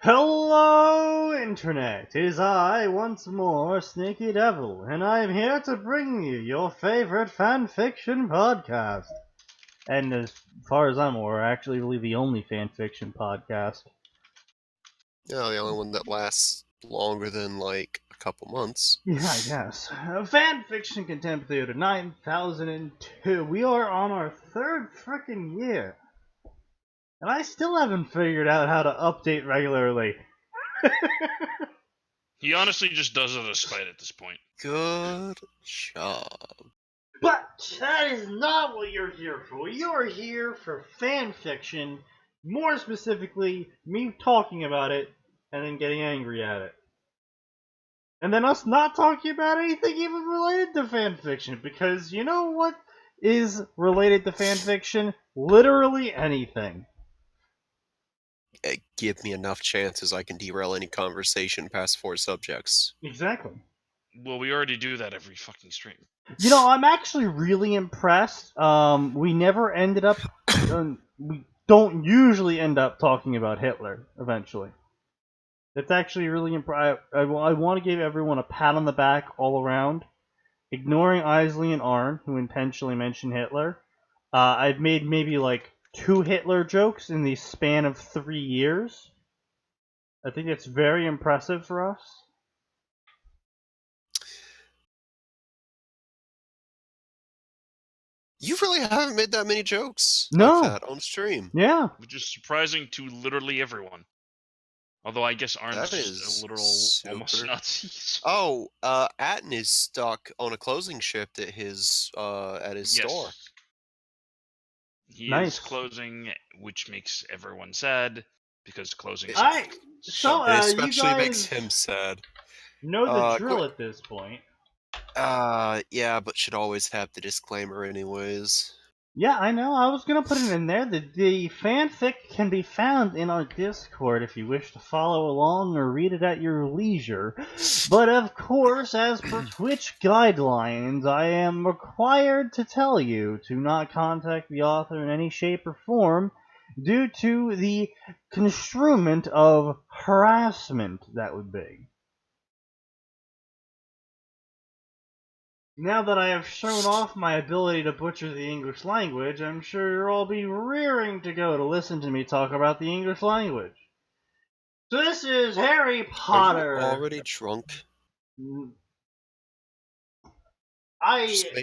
Hello, Internet! It is I, once more, SneakyDevil, and I am here to bring you your favorite fanfiction podcast. And as far as I'm aware, actually really the only fanfiction podcast. Yeah, the only one that lasts longer than, like, a couple months. Yeah, I guess. Fanfiction Contempt Theater 9002. We are on our third frickin' year. And I still haven't figured out how to update regularly. He honestly just does it as spite at this point. Good job. But that is not what you're here for. You're here for fan fiction, more specifically, me talking about it and then getting angry at it. And then us not talking about anything even related to fan fiction, because you know what is related to fan fiction? Literally anything. Give me enough chances I can derail any conversation past 4 subjects. Exactly. Well, we already do that every fucking stream. You know, I'm actually really impressed. We never ended up... we don't usually end up talking about Hitler, eventually. It's actually really impressive. I want to give everyone a pat on the back all around. Ignoring Isley and Arn, who intentionally mentioned Hitler. I've made maybe like 2 Hitler jokes in the span of 3 years. I think it's very impressive for us. You really haven't made that many jokes No. like that on stream. Yeah. Which is surprising to literally everyone. Although I guess Arn's That just is a literal super. almost Nazi. Oh, Atin is stuck on a closing shift at his store. He Nice. is closing, which makes everyone sad, because closing It you especially guys makes him sad. know the drill at this point. Yeah, but should always have the disclaimer anyways. Yeah, I know. I was going to put it in there. The fanfic can be found in our Discord if you wish to follow along or read it at your leisure. But of course, as per Twitch guidelines, I am required to tell you to not contact the author in any shape or form due to the construment of harassment that would be. Now that I have shown off my ability to butcher the English language, I'm sure you'll all be rearing to go to listen to me talk about the English language. So this is Harry Potter. Are you already drunk? I'm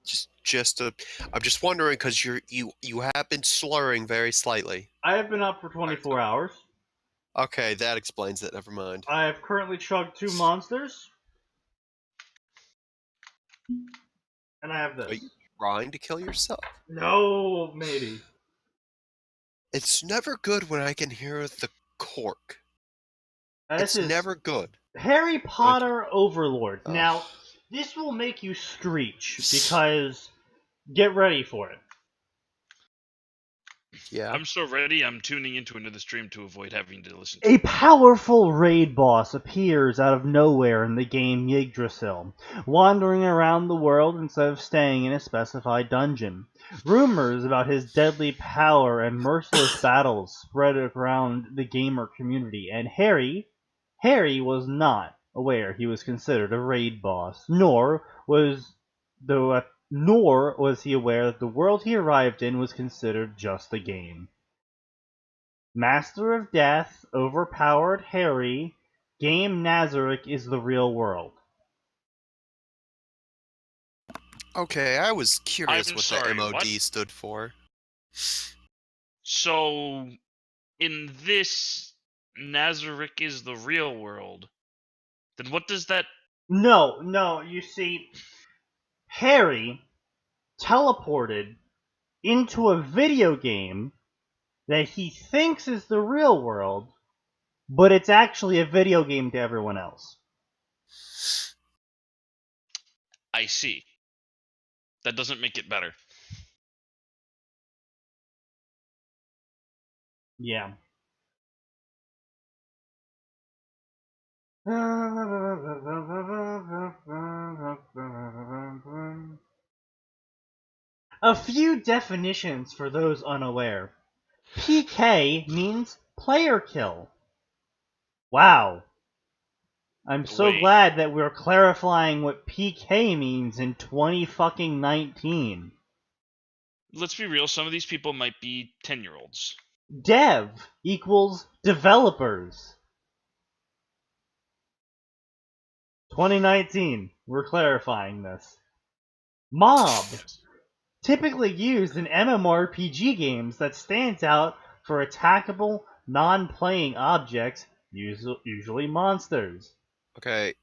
just wondering because you have been slurring very slightly. I have been up for 24 hours. Okay, that explains it. Never mind. I have currently chugged 2 monsters. And I have this. Are you trying to kill yourself? No, maybe. It's never good when I can hear the cork. This is never good. Harry Potter Overlord. Now, this will make you screech, because get ready for it. Yeah. I'm so ready, I'm tuning into another stream to avoid having to listen to A powerful raid boss appears out of nowhere in the game Yggdrasil, wandering around the world instead of staying in a specified dungeon. Rumors about his deadly power and merciless battles spread around the gamer community, and Harry was not aware he was considered a raid boss, nor was he aware that the world he arrived in was considered just a game. Master of Death overpowered Harry. Game Nazarick is the real world. Okay, I was curious I'm what sorry, the MOD what? stood for. So, in this, Nazarick is the real world. Then what does that... No, you see, Harry teleported into a video game that he thinks is the real world, but it's actually a video game to everyone else. I see. That doesn't make it better. Yeah. A few definitions for those unaware. PK means player kill. Wow. I'm so Wait. glad that we're clarifying what PK means in 2019. Let's be real, some of these people might be 10-year-olds. Dev equals developers. 2019. We're clarifying this. Mob. Typically used in MMORPG games that stands out for attackable, non-playing objects, usually monsters. Okay,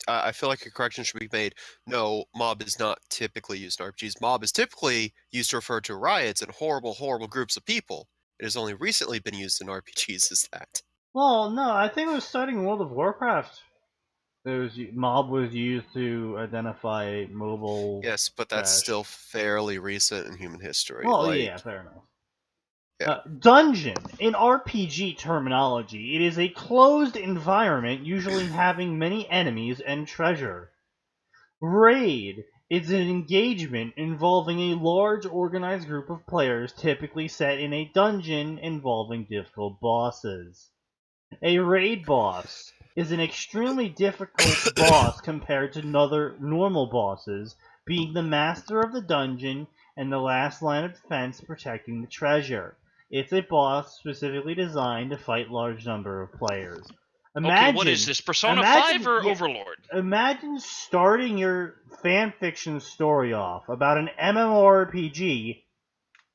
I feel like a correction should be made. No, mob is not typically used in RPGs. Mob is typically used to refer to riots and horrible, horrible groups of people. It has only recently been used in RPGs as that. Well, no, I think it was starting in World of Warcraft. Mob was used to identify mobile. Yes, but that's trash. still fairly recent in human history. Well, like, yeah, fair enough. Yeah. Dungeon. In RPG terminology, it is a closed environment, usually having many enemies and treasure. Raid is an engagement involving a large organized group of players, typically set in a dungeon involving difficult bosses. A raid boss is an extremely difficult boss compared to other normal bosses, being the master of the dungeon and the last line of defense protecting the treasure. It's a boss specifically designed to fight large number of players. Okay, what is this, Persona 5 or Overlord? Imagine starting your fanfiction story off about an MMORPG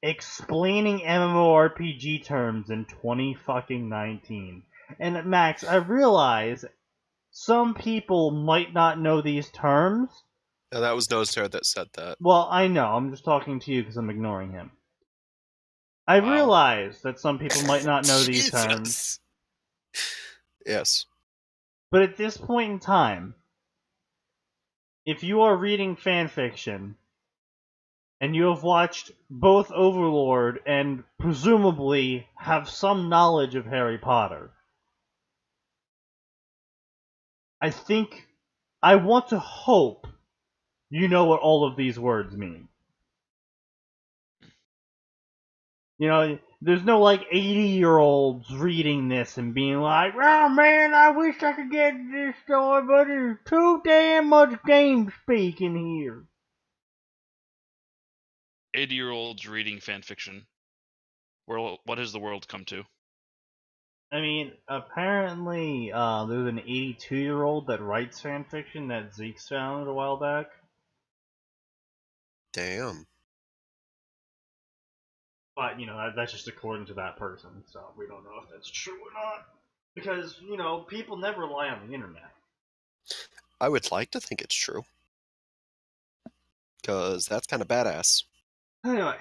explaining MMORPG terms in 2019. And Max, I realize some people might not know these terms. No, that was Nosehair that said that. Well, I know. I'm just talking to you because I'm ignoring him. I Wow. realize that some people might not know these terms. Yes. But at this point in time, if you are reading fanfiction and you have watched both Overlord and presumably have some knowledge of Harry Potter, I want to hope you know what all of these words mean. You know, there's no like 80-year-olds reading this and being like, "Oh man, I wish I could get this story, but there's too damn much game speak in here." 80-year-olds reading fanfiction. What has the world come to? I mean, apparently, there's an 82-year-old that writes fanfiction that Zeke's found a while back. Damn. But, you know, that's just according to that person, so we don't know if that's true or not. Because, you know, people never lie on the internet. I would like to think it's true. Because that's kind of badass. Anyway,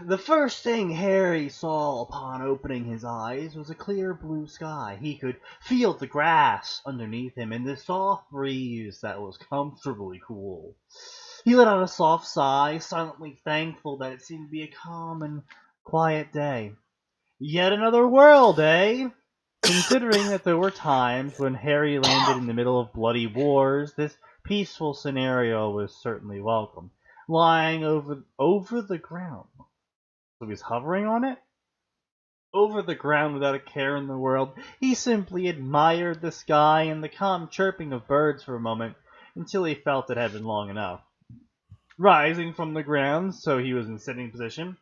the first thing Harry saw upon opening his eyes was a clear blue sky. He could feel the grass underneath him and the soft breeze that was comfortably cool. He let out a soft sigh, silently thankful that it seemed to be a calm and quiet day. Yet another world, eh? Considering that there were times when Harry landed in the middle of bloody wars, this peaceful scenario was certainly welcome. Lying over the ground. So he's hovering on it? Over the ground without a care in the world, he simply admired the sky and the calm chirping of birds for a moment, until he felt it had been long enough. Rising from the ground, so he was in sitting position,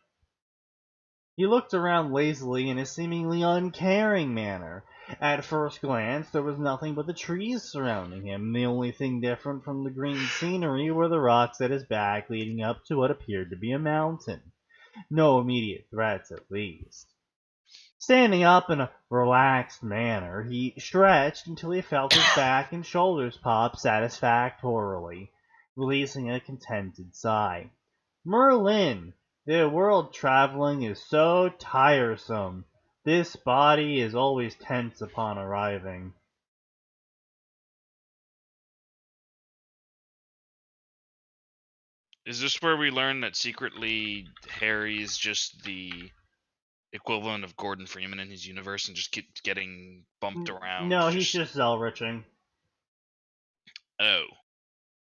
he looked around lazily in a seemingly uncaring manner. At first glance, there was nothing but the trees surrounding him. The only thing different from the green scenery were the rocks at his back leading up to what appeared to be a mountain. No immediate threats, at least. Standing up in a relaxed manner, he stretched until he felt his back and shoulders pop satisfactorily, releasing a contented sigh. Merlin! The world traveling is so tiresome. This body is always tense upon arriving. Is this where we learn that secretly Harry's just the equivalent of Gordon Freeman in his universe and just keeps getting bumped around? No, he's just Zelriching. Oh.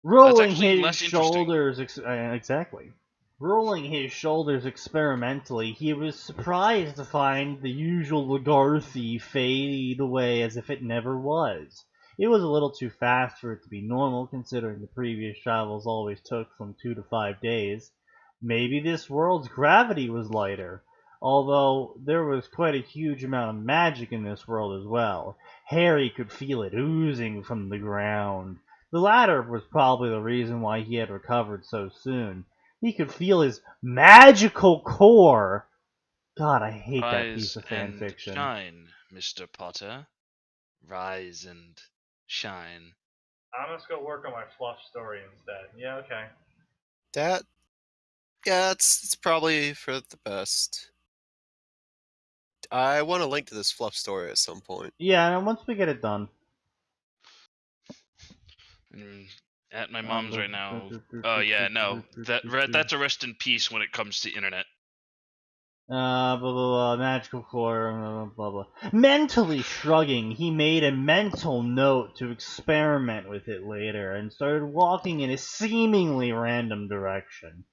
Rolling actually his less interesting. shoulders, exactly. Rolling his shoulders experimentally, he was surprised to find the usual Lagarthe fade away as if it never was. It was a little too fast for it to be normal, considering the previous travels always took from 2 to 5 days. Maybe this world's gravity was lighter, although there was quite a huge amount of magic in this world as well. Harry could feel it oozing from the ground. The latter was probably the reason why he had recovered so soon. He could feel his magical core. God, I hate that piece Rise of and fanfiction. shine, Mr. Potter. Rise and shine. I'm just gonna work on my fluff story instead. Yeah, okay. Yeah, it's probably for the best. I want to link to this fluff story at some point. Yeah, and once we get it done. At my mom's right now. Oh yeah, no. That's a rest in peace when it comes to internet. Blah, blah, blah, magical core, blah, blah. Mentally shrugging, he made a mental note to experiment with it later and started walking in a seemingly random direction.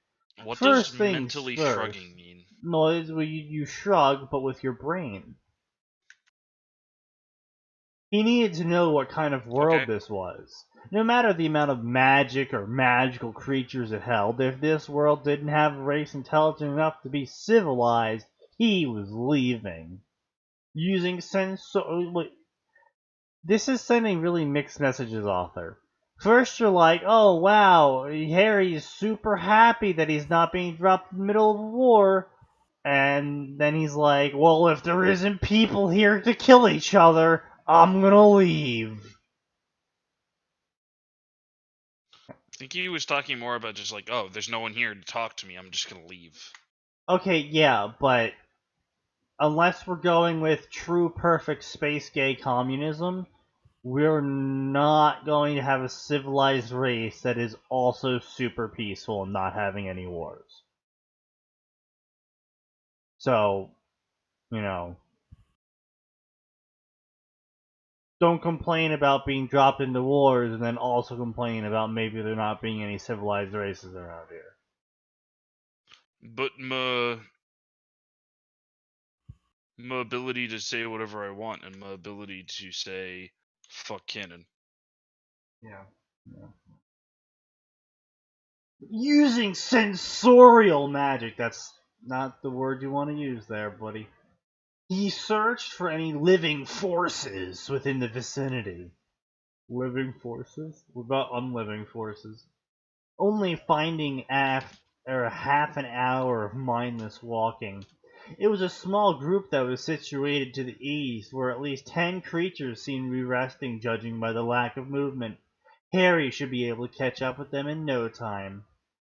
What First does things mentally first. shrugging mean? No, it's where you shrug, but with your brain. He needed to know what kind of world this was. No matter the amount of magic or magical creatures it held, if this world didn't have a race intelligent enough to be civilized, he was leaving. Using this is sending really mixed messages, author. First you're like, oh wow, Harry's super happy that he's not being dropped in the middle of a war. And then he's like, well, if there isn't people here to kill each other, I'm gonna leave. I think he was talking more about just like, oh, there's no one here to talk to me, I'm just gonna leave. Okay, yeah, but unless we're going with true perfect space gay communism, we're not going to have a civilized race that is also super peaceful and not having any wars. So, you know, don't complain about being dropped into wars and then also complain about maybe there not being any civilized races around here. But my ability to say whatever I want and my ability to say fuck canon. Yeah. Using sensorial magic. That's not the word you want to use there, buddy. He searched for any living forces within the vicinity. Living forces? What about unliving forces? Only finding after half an hour of mindless walking. It was a small group that was situated to the east, where at least 10 creatures seemed to be resting, judging by the lack of movement. Harry should be able to catch up with them in no time.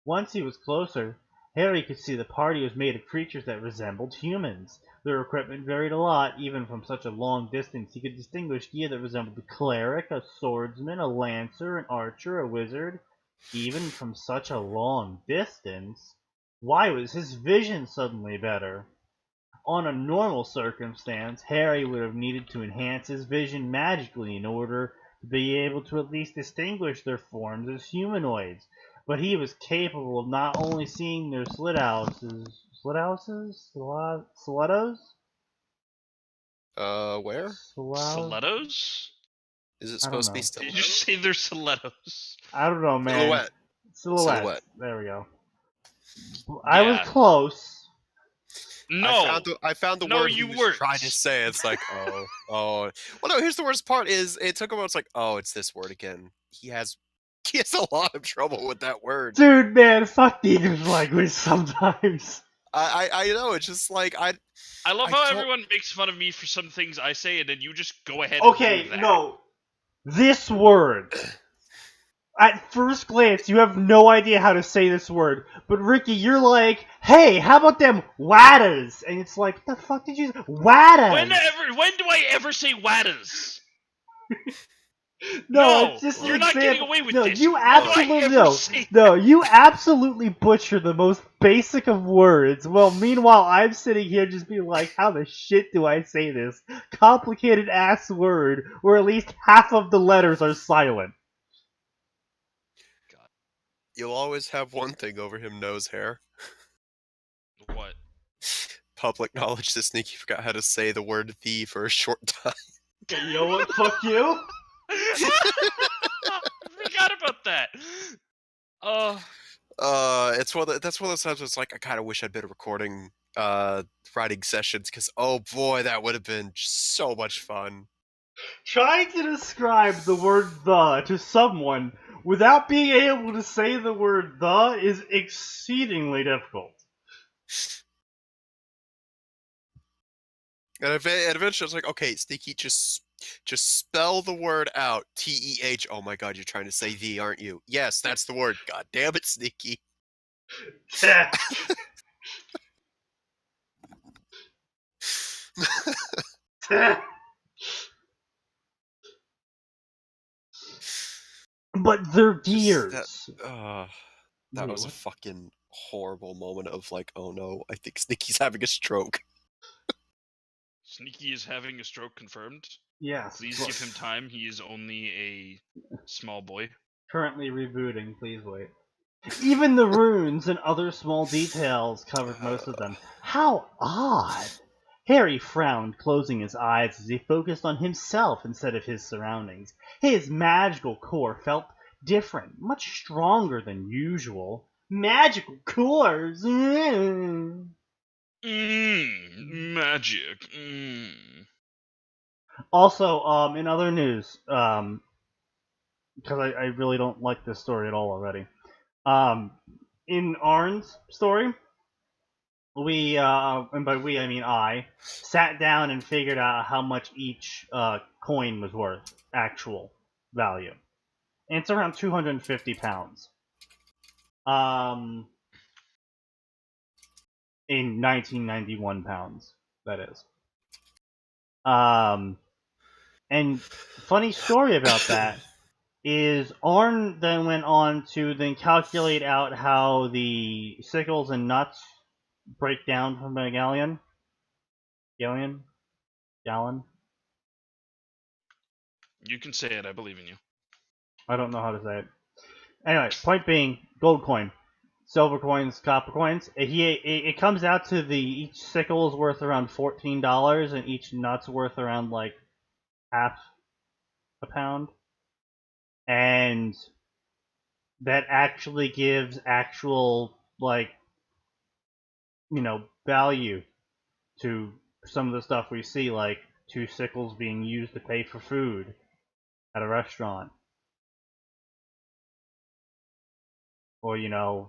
Once he was closer, Harry could see the party was made of creatures that resembled humans. Their equipment varied a lot, even from such a long distance. He could distinguish gear that resembled a cleric, a swordsman, a lancer, an archer, a wizard. Even from such a long distance? Why was his vision suddenly better? On a normal circumstance, Harry would have needed to enhance his vision magically in order to be able to at least distinguish their forms as humanoids. But he was capable of not only seeing their stilettos? Where? Stilettos? Is it I don't supposed to be know. still? Did you say they're stilettos? I don't know, man. Silhouette. There we go. I was close. No, I found the no, word you he was weren't. trying to say. It's like, oh. Well, no. Here's the worst part: is it took him. It's like, oh, it's this word again. He has a lot of trouble with that word. Dude, man, fuck the English language sometimes. I know. It's just like I love how everyone makes fun of me for some things I say, and then you just go ahead. Okay, and do that. no. This word. At first glance, you have no idea how to say this word. But Ricky, you're like, hey, how about them waddas? And it's like, what the fuck did you say? Waddas! When do I ever say waddas? No, it's just you're not getting away with this. You absolutely you absolutely butcher the most basic of words. Well, meanwhile, I'm sitting here just being like, how the shit do I say this complicated ass word where at least half of the letters are silent? You'll always have one thing over him, nose hair. What? Public knowledge that Sneaky forgot how to say the word "the" for a short time. You know what? Fuck you. I forgot about that. That's one of those times where it's like I kind of wish I'd been recording writing sessions because oh boy, that would have been so much fun. Trying to describe the word "the" to someone without being able to say the word "the" is exceedingly difficult. And eventually, it's like, okay, Sneaky, just spell the word out. TEH. Oh my God, you're trying to say "the," aren't you? Yes, that's the word. God damn it, Sneaky. But they're Just deers. that Wait, was a what? fucking horrible moment of like, oh no, I think Sneaky's having a stroke. Sneaky is having a stroke confirmed. Yes. Please give him time. He is only a small boy. Currently rebooting. Please wait. Even the runes and other small details covered most of them. How odd! Harry frowned, closing his eyes as he focused on himself instead of his surroundings. His magical core felt different, much stronger than usual. Magical cores! Magic. Also, in other news, because I really don't like this story at all already. In Arn's story, we, and by we I mean I, sat down and figured out how much each coin was worth, actual value. And it's around 250 pounds. In 1991 pounds, that is. And funny story about that is Arn then went on to then calculate out how the sickles and nuts break down from a gallon. Gallon? You can say it. I believe in you. I don't know how to say it. Anyway, point being, gold coin, silver coins, copper coins. It comes out to each sickle is worth around $14, and each nut's worth around like half a pound, and that actually gives actual like value to some of the stuff we see, like 2 sickles being used to pay for food at a restaurant, or a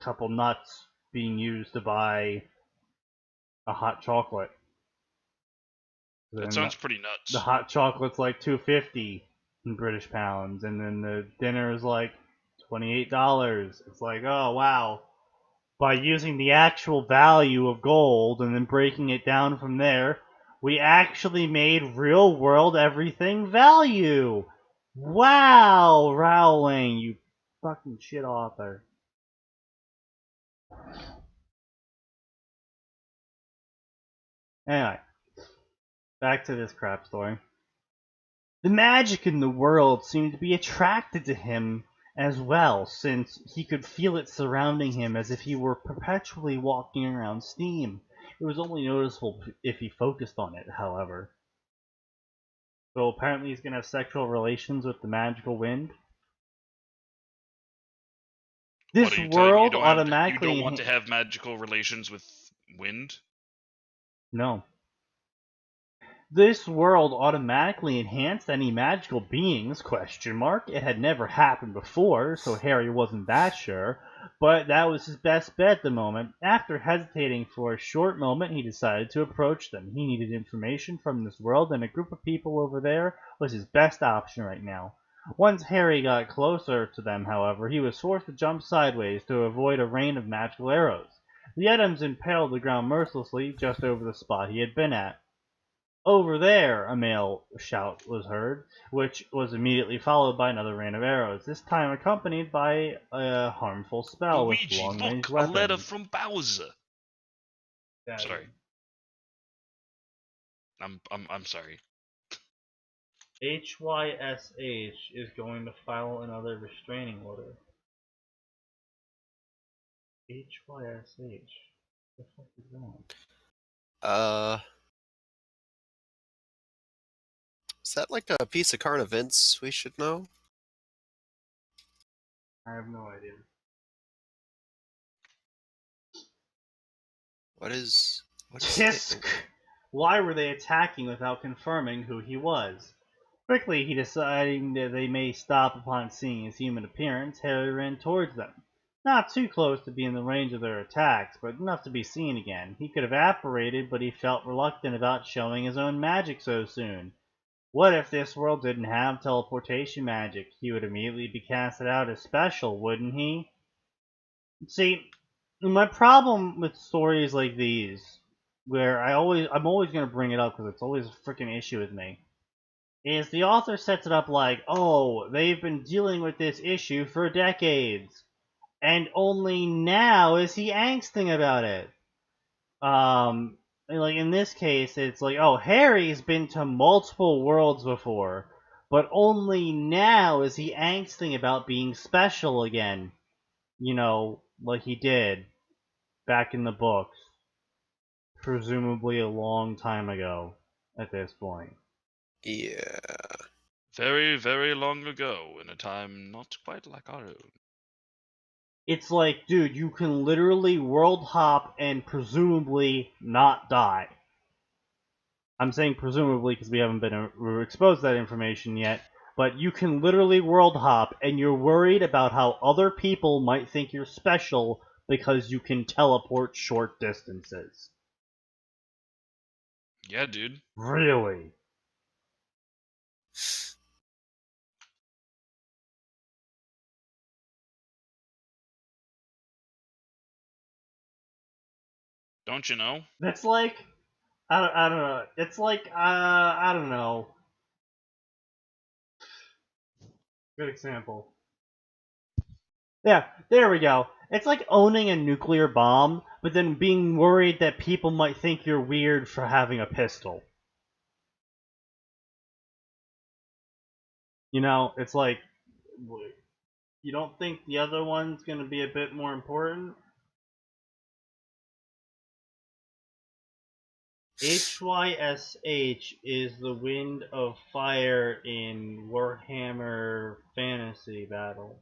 couple nuts being used to buy a hot chocolate. That Then sounds pretty nuts. the hot chocolate's like $2.50 in British pounds, and then the dinner is like $28. It's like, oh wow. By using the actual value of gold and then breaking it down from there, we actually made real world everything value. Wow, Rowling, you fucking shit author. Anyway, back to this crap story. The magic in the world seemed to be attracted to him as well, since he could feel it surrounding him as if he were perpetually walking around steam. It was only noticeable if he focused on it, however. So apparently he's going to have sexual relations with the magical wind. This What are you world telling me? automatically... You don't want to have magical relations with wind? No. This world automatically enhanced any magical beings, ? It had never happened before, so Harry wasn't that sure, but that was his best bet at the moment. After hesitating for a short moment, he decided to approach them. He needed information from this world, and a group of people over there was his best option right now. Once Harry got closer to them, however, he was forced to jump sideways to avoid a rain of magical arrows. The items impaled the ground mercilessly just over the spot he had been at. "Over there!" a male shout was heard, which was immediately followed by another rain of arrows, this time accompanied by a harmful spell with Luigi, long-range look, weapons. a letter from Bowser. Daddy. Sorry. I'm sorry. HYSH is going to file another restraining order. HYSH. What the fuck is that? Is that like a piece of current events we should know? I have no idea. What is Tisk! Why were they attacking without confirming who he was? Quickly, he deciding that they may stop upon seeing his human appearance, Harry ran towards them. Not too close to be in the range of their attacks, but enough to be seen again. He could have apparated, but he felt reluctant about showing his own magic so soon. What if this world didn't have teleportation magic? He would immediately be casted out as special, wouldn't he? See, my problem with stories like these, where I'm always going to bring it up because it's always a freaking issue with me, is the author sets it up like, oh, they've been dealing with this issue for decades, and only now is he angsting about it. Like in this case, it's like, oh, Harry's been to multiple worlds before, but only now is he angsting about being special again. You know, like he did back in the books, presumably a long time ago at this point. Yeah. Very, very long ago, in a time not quite like our own. It's like, dude, you can literally world hop and presumably not die. I'm saying presumably because we haven't been exposed to that information yet, but you can literally world hop and you're worried about how other people might think you're special because you can teleport short distances. Yeah, dude. Really? Don't you know? That's like, I don't know. It's like, I don't know. Good example. Yeah, there we go. It's like owning a nuclear bomb, but then being worried that people might think you're weird for having a pistol. You know, it's like, you don't think the other one's going to be a bit more important? HYSH is the Wind of Fire in Warhammer Fantasy Battle.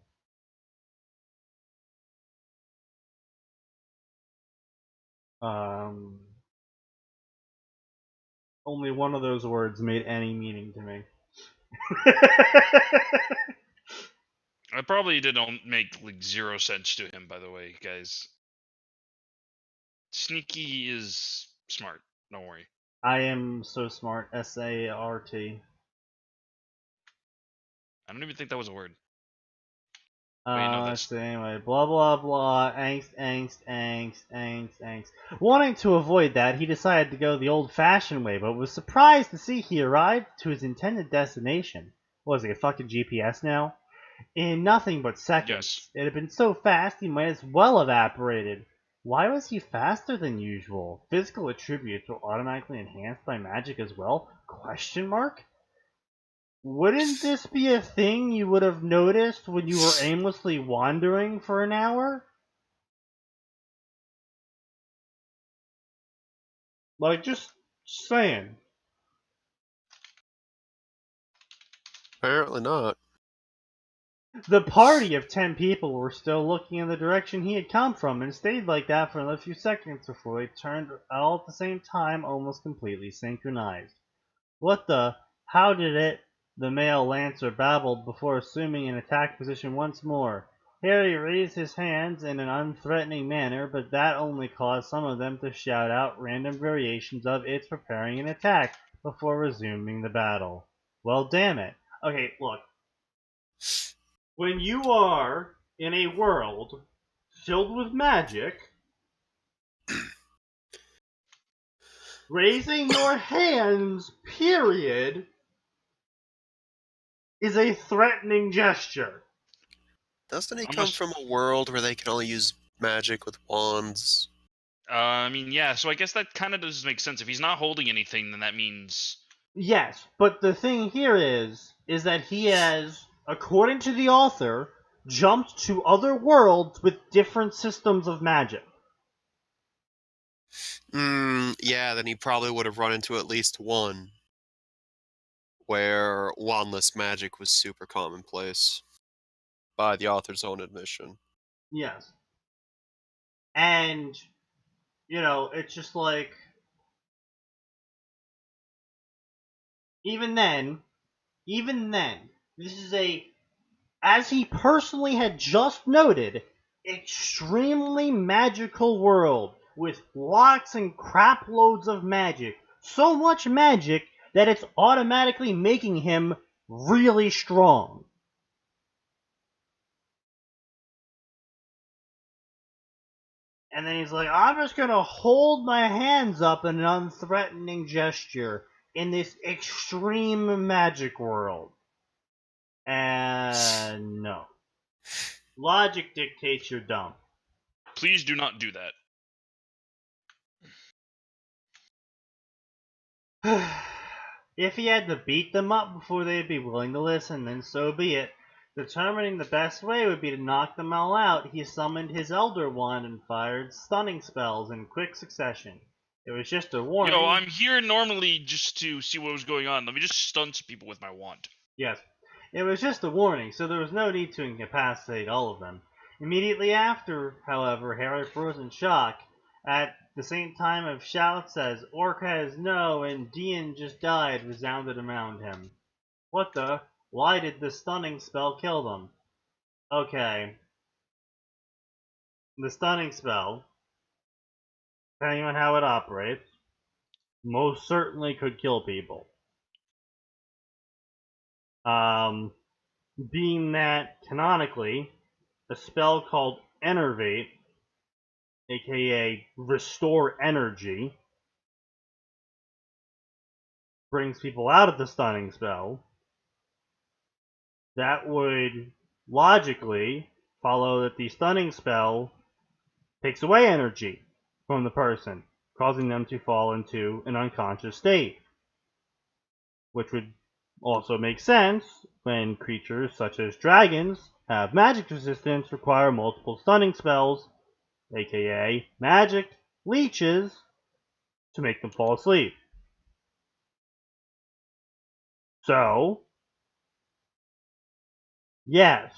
Only one of those words made any meaning to me. I probably didn't make like 0 sense to him, by the way, guys. Sneaky is smart. Don't worry. I am so smart. SART. I don't even think that was a word. Wait, no, that's... So anyway, blah blah blah, angst. Wanting to avoid that, he decided to go the old-fashioned way, but was surprised to see he arrived to his intended destination. What was he, a fucking GPS now? In nothing but seconds. Yes. It had been so fast he might as well have apparated. Why was he faster than usual? Physical attributes were automatically enhanced by magic as well? Question mark? Wouldn't this be a thing you would have noticed when you were aimlessly wandering for an hour? Like, just saying. Apparently not. The party of 10 people were still looking in the direction he had come from and stayed like that for another few seconds before they turned all at the same time, almost completely synchronized. What the? How did it? The male lancer babbled before assuming an attack position once more. Harry raised his hands in an unthreatening manner, but that only caused some of them to shout out random variations of "it's preparing an attack" before resuming the battle. Well, damn it. Okay, look. When you are in a world filled with magic, raising your hands, period, is a threatening gesture. Doesn't he come Almost... from a world where they can only use magic with wands? I mean, yeah, so I guess that kind of does make sense. If he's not holding anything, then that means Yes, but the thing here is that he has, according to the author, jumped to other worlds with different systems of magic. Yeah, then he probably would have run into at least one where wandless magic was super commonplace, by the author's own admission. Yes. And, it's just like, even then, this is as he personally had just noted, extremely magical world with lots and crap loads of magic. So much magic that it's automatically making him really strong. And then he's like, I'm just gonna hold my hands up in an unthreatening gesture in this extreme magic world. And no. Logic dictates you're dumb. Please do not do that. If he had to beat them up before they'd be willing to listen, then so be it. Determining the best way would be to knock them all out, he summoned his Elder One and fired stunning spells in quick succession. It was just a warning. Yo, I'm here normally just to see what was going on. Let me just stun some people with my wand. Yes. It was just a warning, so there was no need to incapacitate all of them. Immediately after, however, Harry froze in shock. At the same time of shouts as Orcas no and Dean just died resounded around him. What the? Why did the stunning spell kill them? Okay. The stunning spell, depending on how it operates, most certainly could kill people. Being that, canonically, a spell called Enervate, aka Restore Energy, brings people out of the stunning spell, that would logically follow that the stunning spell takes away energy from the person, causing them to fall into an unconscious state. Which would also make sense when creatures such as dragons have magic resistance, require multiple stunning spells, aka magic leeches, to make them fall asleep. So, yes,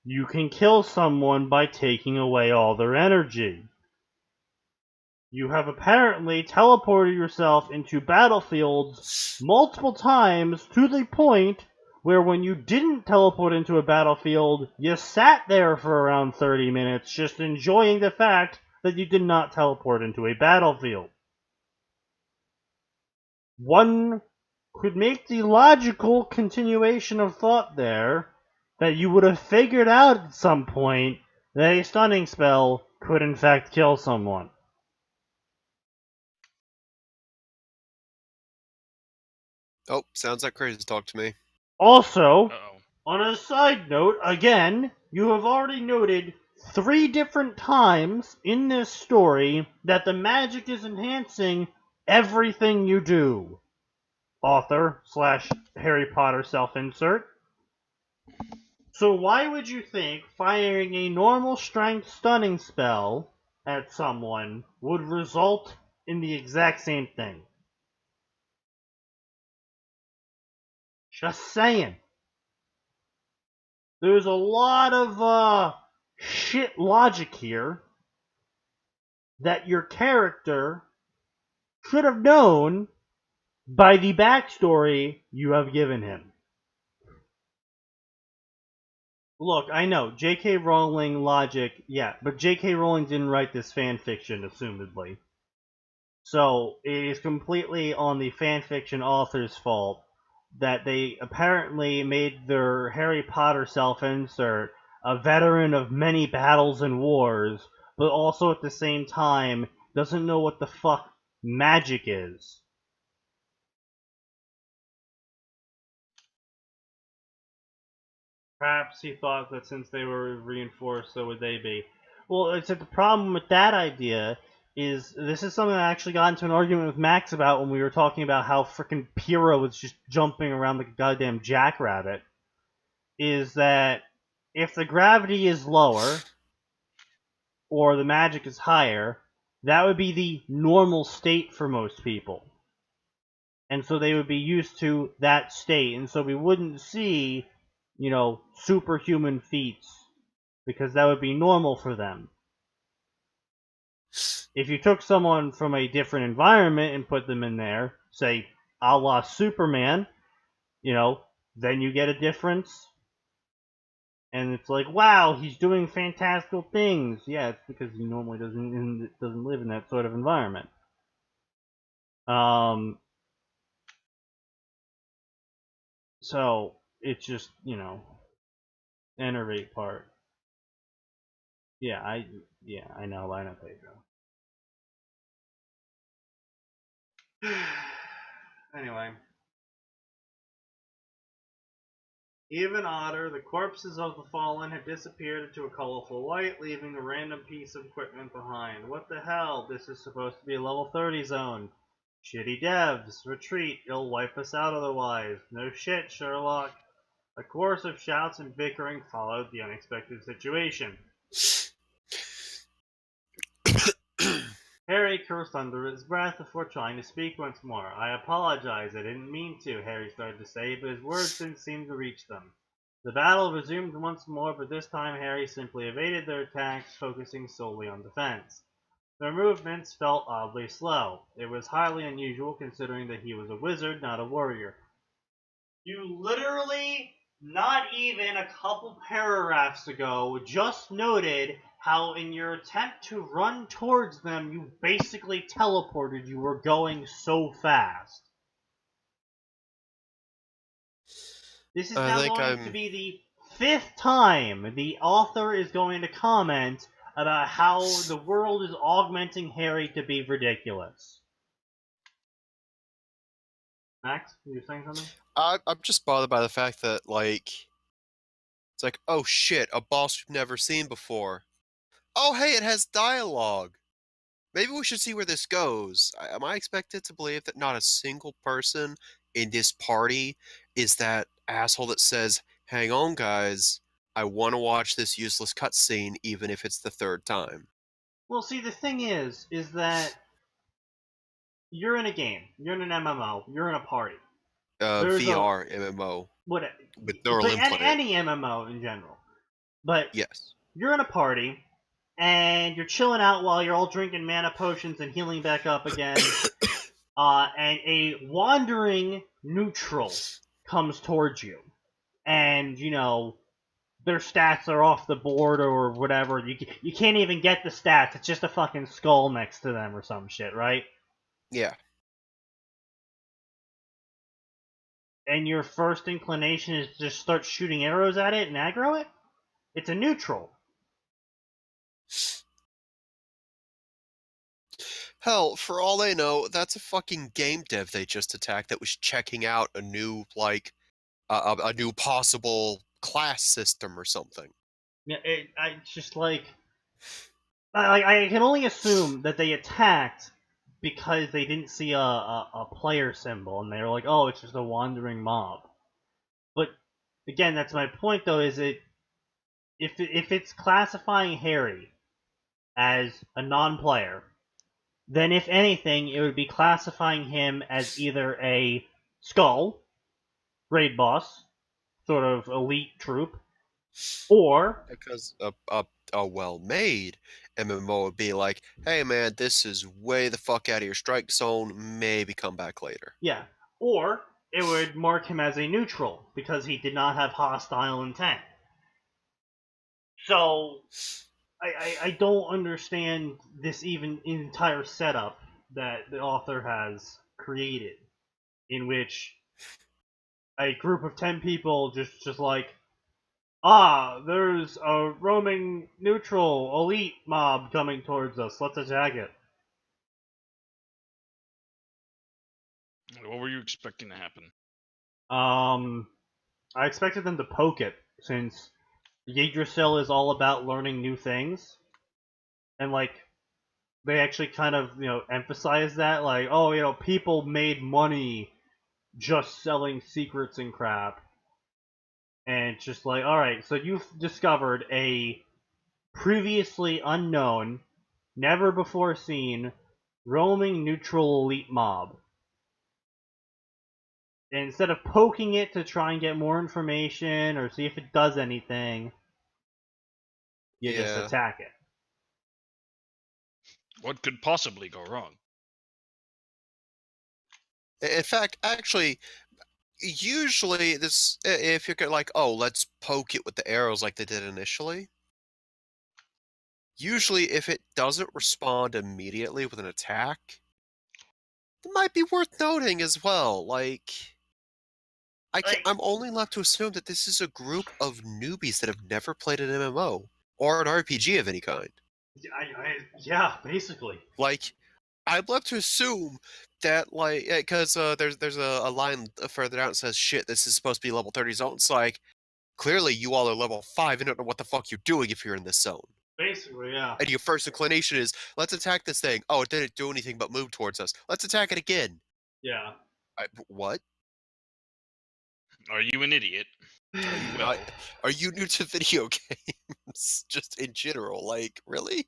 you can kill someone by taking away all their energy. You have apparently teleported yourself into battlefields multiple times to the point where when you didn't teleport into a battlefield, you sat there for around 30 minutes just enjoying the fact that you did not teleport into a battlefield. One could make the logical continuation of thought there that you would have figured out at some point that a stunning spell could in fact kill someone. Oh, sounds like crazy talk to me. Also, Uh-oh. on a side note, again, you have already noted 3 different times in this story that the magic is enhancing everything you do. Author / Harry Potter self-insert. So why would you think firing a normal strength stunning spell at someone would result in the exact same thing? Just saying. There's a lot of shit logic here that your character should have known by the backstory you have given him. Look, I know, J.K. Rowling logic, yeah, but J.K. Rowling didn't write this fanfiction, assumedly. So, it is completely on the fanfiction author's fault that they apparently made their Harry Potter self-insert a veteran of many battles and wars, but also at the same time doesn't know what the fuck magic is. Perhaps he thought that since they were reinforced, so would they be. Well, it's the problem with that idea this is something I actually got into an argument with Max about when we were talking about how frickin' Pyrrha was just jumping around like a goddamn jackrabbit, is that if the gravity is lower or the magic is higher, that would be the normal state for most people. And so they would be used to that state, and so we wouldn't see, superhuman feats, because that would be normal for them. If you took someone from a different environment and put them in there, say, a la Superman, then you get a difference. And it's like, wow, he's doing fantastical things. Yeah, it's because he normally doesn't live in that sort of environment. So it's just, enervate part. Yeah, I know, Pedro. Anyway. Even odder, the corpses of the fallen had disappeared into a colorful light, leaving a random piece of equipment behind. What the hell? This is supposed to be a level 30 zone. Shitty devs. Retreat. You'll wipe us out otherwise. No shit, Sherlock. A chorus of shouts and bickering followed the unexpected situation. Harry cursed under his breath before trying to speak once more. I apologize, I didn't mean to, Harry started to say, but his words didn't seem to reach them. The battle resumed once more, but this time Harry simply evaded their attacks, focusing solely on defense. Their movements felt oddly slow. It was highly unusual considering that he was a wizard, not a warrior. You literally, not even a couple paragraphs ago, just noted how in your attempt to run towards them, you basically teleported. You were going so fast. This is now going to be the 5th time the author is going to comment about how the world is augmenting Harry to be ridiculous. Max, are you saying something? I'm just bothered by the fact that, it's like, oh shit, a boss we've never seen before. Oh hey, it has dialogue. Maybe we should see where this goes. Am I expected to believe that not a single person in this party is that asshole that says, hang on guys, I want to watch this useless cutscene even if it's the 3rd time? Well, see, the thing is that you're in a game, you're in an MMO, you're in a party. VR MMO. With neural implant. Any MMO in general. But yes, you're in a party, and you're chilling out while you're all drinking mana potions and healing back up again. And a wandering neutral comes towards you. And, their stats are off the board or whatever. You can't even get the stats. It's just a fucking skull next to them or some shit, right? Yeah. And your first inclination is to just start shooting arrows at it and aggro it? It's a neutral. Hell, for all they know, that's a fucking game dev they just attacked that was checking out a new, a new possible class system or something. Yeah, it's just I can only assume that they attacked because they didn't see a player symbol, and they were like, oh, it's just a wandering mob. But, again, that's my point, though, is if it's classifying Harry as a non-player, then if anything, it would be classifying him as either a skull, raid boss, sort of elite troop, or... Because a well-made MMO would be like, hey man, this is way the fuck out of your strike zone, maybe come back later. Yeah. Or it would mark him as a neutral, because he did not have hostile intent. So, I don't understand this entire setup that the author has created, in which a group of 10 people just like, there's a roaming neutral elite mob coming towards us, let's attack it. What were you expecting to happen? I expected them to poke it, since Yggdrasil is all about learning new things. And, they actually kind of, emphasize that, like, oh, people made money just selling secrets and crap. And it's just like, alright, so you've discovered a previously unknown, never before seen, roaming neutral elite mob. And instead of poking it to try and get more information or see if it does anything, you just attack it. What could possibly go wrong? In fact, actually, usually this, if you're like, oh, let's poke it with the arrows like they did initially. Usually, if it doesn't respond immediately with an attack, it might be worth noting as well. Like, I'm only left to assume that this is a group of newbies that have never played an MMO or an RPG of any kind. Yeah, basically. Like, I'm left to assume that, like, because there's a line further down that says, shit, this is supposed to be level 30 zone. It's like, clearly you all are level 5 and don't know what the fuck you're doing if you're in this zone. Basically, yeah. And your first inclination is, let's attack this thing. Oh, it didn't do anything but move towards us. Let's attack it again. Yeah. What? Are you an idiot? Are you new to video games? Just in general, like, really?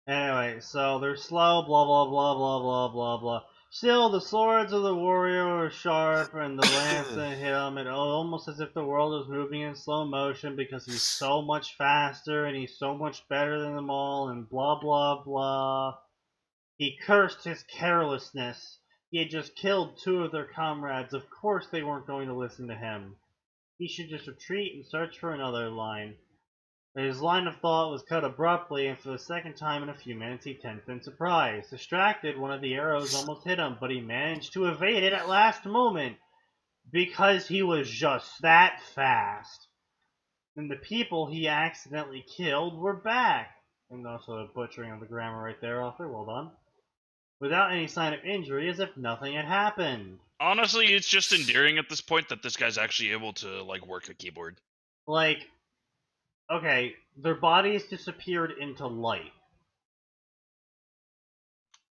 Anyway, so they're slow, blah blah blah blah blah blah blah. Still, the swords of the warrior are sharp, and the lance that hit him, and almost as if the world was moving in slow motion because he's so much faster and he's so much better than them all, and blah blah blah. He cursed his carelessness. He had just killed 2 of their comrades. Of course they weren't going to listen to him. He should just retreat and search for another line. His line of thought was cut abruptly, and for the second time in a few minutes he tensed in surprise. Distracted, one of the arrows almost hit him, but he managed to evade it at last moment, because he was just that fast. And the people he accidentally killed were back. And also a butchering of the grammar right there, author. Well done. Without any sign of injury, as if nothing had happened. Honestly, it's just endearing at this point that this guy's actually able to, like, work a keyboard. Like, okay, their bodies disappeared into light.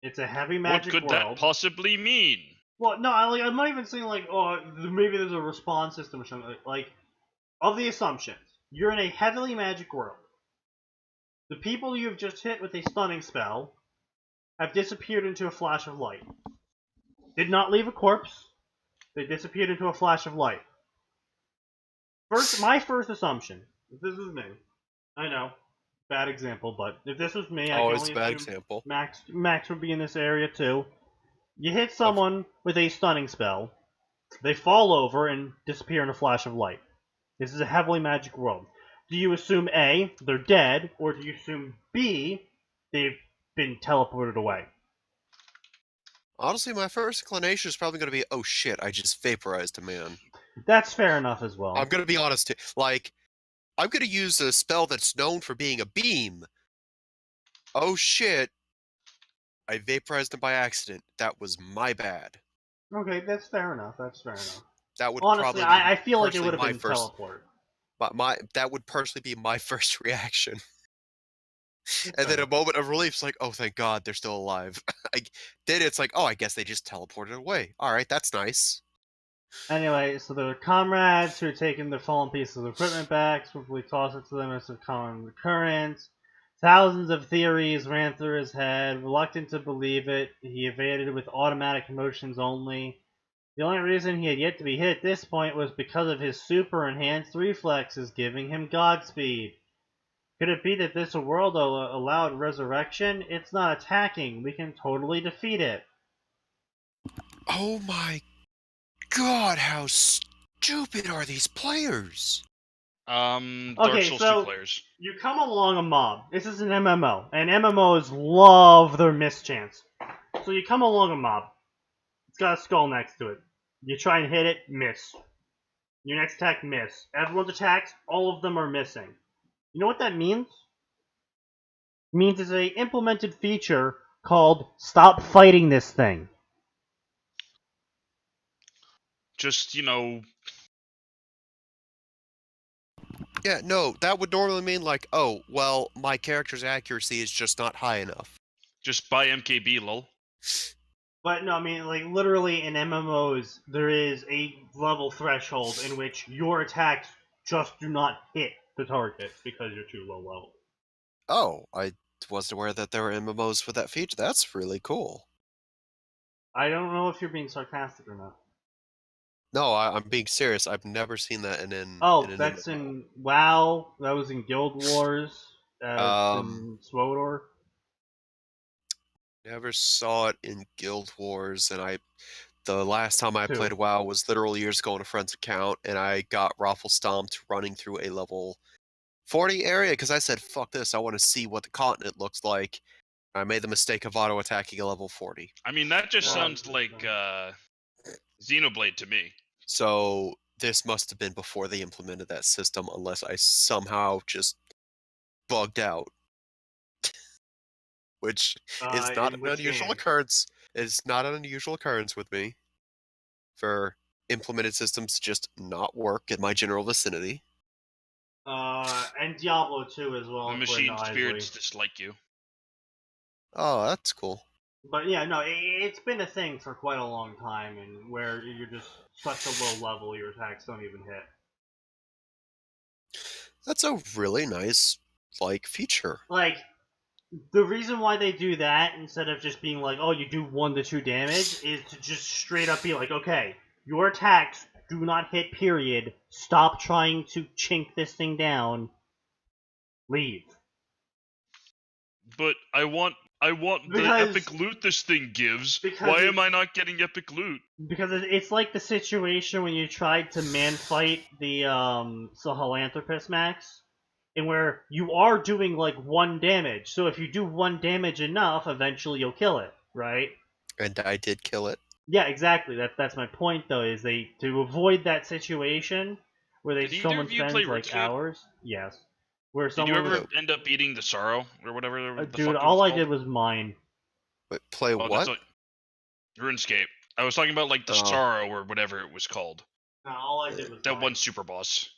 It's a heavy magic world. What could that possibly mean? Well, no, I'm not even saying, like, oh, maybe there's a response system or something. Like, of the assumptions, you're in a heavily magic world. The people you've just hit with a stunning spell have disappeared into a flash of light. Did not leave a corpse. They disappeared into a flash of light. My first assumption, if this was me, I know, bad example, but if this was me, I can it's only a bad assume example. Max would be in this area too. You hit someone with a stunning spell, they fall over and disappear in a flash of light. This is a heavily magic world. Do you assume A, they're dead, or do you assume B, they've been teleported away? Honestly, my first inclination is probably going to be, oh shit, I just vaporized a man. That's fair enough as well. I'm going to be honest, like, I'm going to use a spell that's known for being a beam. Oh shit, I vaporized him by accident. That was my bad. Okay, that's fair enough. That would Honestly, probably I feel like it would have my been first, teleport. that would personally be my first reaction. And fair. then a moment of relief is like, oh, thank God, they're still alive. Then it's like, oh, I guess they just teleported away. All right, that's nice. Anyway, so their comrades who had taken their fallen pieces of equipment back swiftly tossed it to them as a common recurrence. Thousands of theories ran through his head. Reluctant to believe it, he evaded with automatic motions only. The only reason he had yet to be hit at this point was because of his super enhanced reflexes giving him Godspeed. Could it be that this world allowed resurrection? It's not attacking. We can totally defeat it. Oh my God, how stupid are these players? Dark Souls 2 players. You come along a mob. This is an MMO, and MMOs love their mischance. So you come along a mob. It's got a skull next to it. You try and hit it, miss. Your next attack, miss. Everyone's attacks, all of them are missing. You know what that means? It means it's a implemented feature called Stop Fighting This Thing. Just, Yeah, Yeah, no, that would normally mean like, oh, well, my character's accuracy is just not high enough. Just buy MKB, lol. But no, I mean, like, literally in MMOs, there is a level threshold in which your attacks just do not hit the target because you're too low level. Oh, I wasn't aware that there were MMOs with that feature. That's really cool. I don't know if you're being sarcastic or not. No, I'm being serious. I've never seen that in an That's MMO. in WoW. That was in Guild Wars. It's in SWOTOR. Never saw it in Guild Wars, and the last time I Two. played WoW was literally years ago on a friend's account, and I got raffle stomped running through a level 40 area because I said, fuck this, I want to see what the continent looks like. I made the mistake of auto-attacking a level 40. I mean, that just Well, sounds like Xenoblade to me. So this must have been before they implemented that system, unless I somehow just bugged out. Which is not in an which unusual game? occurrence. It's not an unusual occurrence with me for implemented systems to just not work in my general vicinity. And Diablo 2 as well. The machine spirits dislike you. Oh, that's cool. But yeah, no, it's been a thing for quite a long time, and where you're just such a low level, your attacks don't even hit. That's a really nice, feature. Like, the reason why they do that instead of just being like, oh, you do 1 to 2 damage, is to just straight up be like, okay, your attacks do not hit, period. Stop trying to chink this thing down. Leave. But I want the epic loot this thing gives. Why am I not getting epic loot? Because it's like the situation when you tried to man fight the Sahelanthropus Max, and where you are doing like 1 damage. So if you do 1 damage enough, eventually you'll kill it, right? And I did kill it. Yeah, exactly. That's my point though. Is to avoid that situation where someone spends like hours. Yes. Where Did you ever end up eating the sorrow or whatever? The dude, fuck all I did was mine. Wait, play what? RuneScape. I was talking about like the sorrow or whatever it was called. No, all I did was that mine. one super boss.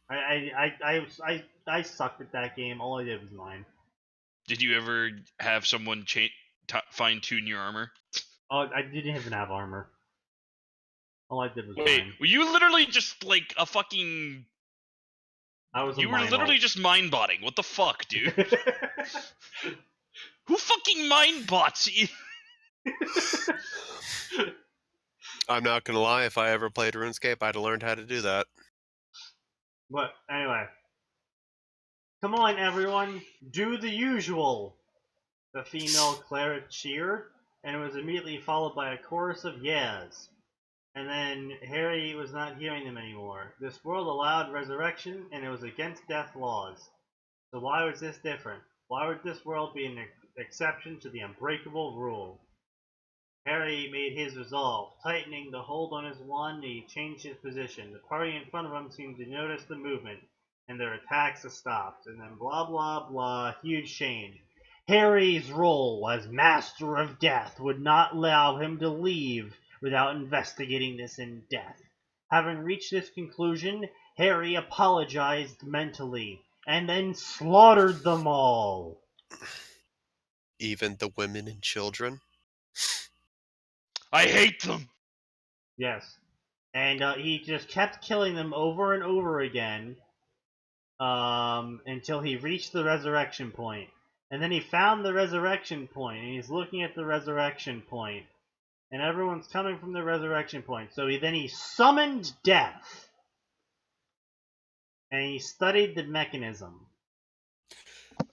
I sucked at that game. All I did was mine. Did you ever have someone fine tune your armor? Oh, I didn't even have armor. All I did was Wait, mine. were you literally just like a fucking... You were literally just mind botting. What the fuck, dude? Who fucking mind bots? I'm not gonna lie, if I ever played RuneScape, I'd have learned how to do that. But anyway. Come on, everyone. Do the usual. The female cleric cheered, and it was immediately followed by a chorus of yeahs. And then Harry was not hearing them anymore. This world allowed resurrection, and it was against death laws. So why was this different? Why would this world be an exception to the unbreakable rule? Harry made his resolve. Tightening the hold on his wand, he changed his position. The party in front of him seemed to notice the movement, and their attacks stopped. And then blah blah blah, huge change. Harry's role as Master of Death would not allow him to leave without investigating this in depth. Having reached this conclusion, Harry apologized mentally, and then slaughtered them all. Even the women and children? I hate them! Yes. And he just kept killing them over and over again until he reached the resurrection point. And then he found the resurrection point, and he's looking at the resurrection point. And everyone's coming from the resurrection point. So he summoned death. And he studied the mechanism.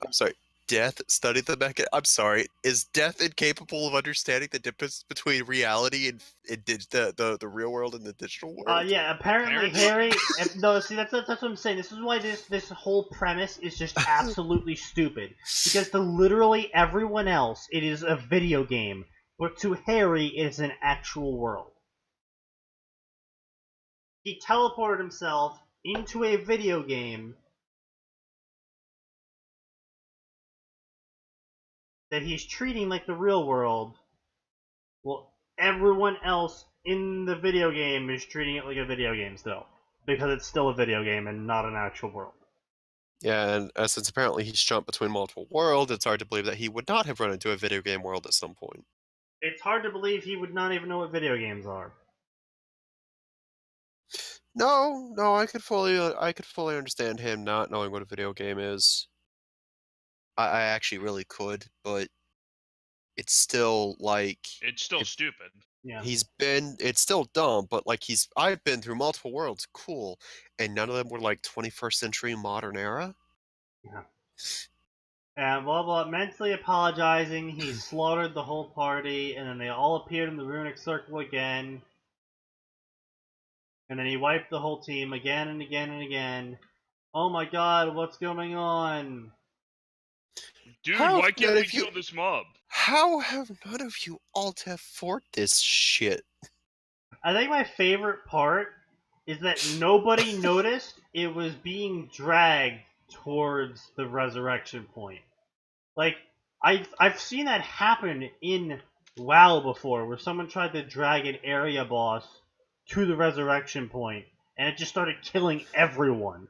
I'm sorry. Death studied the mechanism? I'm sorry. Is Death incapable of understanding the difference between reality and the real world and the digital world? Yeah, apparently Harry... No, see, that's what I'm saying. This is why this whole premise is just absolutely stupid. Because to literally everyone else, it is a video game. But to Harry, it is an actual world. He teleported himself into a video game that he's treating like the real world. Well, everyone else in the video game is treating it like a video game still. because it's still a video game and not an actual world. Yeah, and since apparently he's jumped between multiple worlds, it's hard to believe that he would not have run into a video game world at some point. It's hard to believe he would not even know what video games are. No, I could fully understand him not knowing what a video game is. I actually really could, but it's still like It's still stupid. Yeah. it's still dumb, but like I've been through multiple worlds, cool, and none of them were like 21st century modern era. Yeah. And blah blah, mentally apologizing, he slaughtered the whole party, and then they all appeared in the runic circle again. And then he wiped the whole team again and again and again. Oh my god, what's going on? Dude, How why can't none we of you- kill this mob? How have none of you alt F4'd this shit? I think my favorite part is that nobody noticed it was being dragged towards the resurrection point. Like, I've seen that happen in WoW before, where someone tried to drag an area boss to the resurrection point, and it just started killing everyone.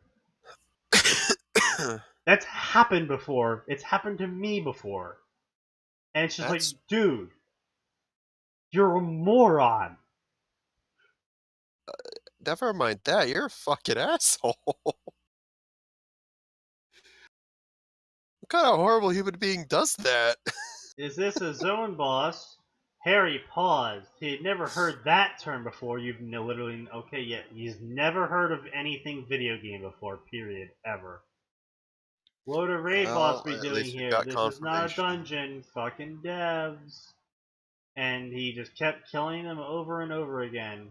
That's happened before. It's happened to me before. And it's just like, dude, you're a moron. Never mind that, you're a fucking asshole. What kind of horrible human being does that? Is this a zone boss? Harry paused. He had never heard that term before. You've literally... Okay, yeah. He's never heard of anything video game before, period. Ever. What would a raid boss be at doing least we here? got This is not a confirmation. dungeon. Fucking devs. And he just kept killing them over and over again.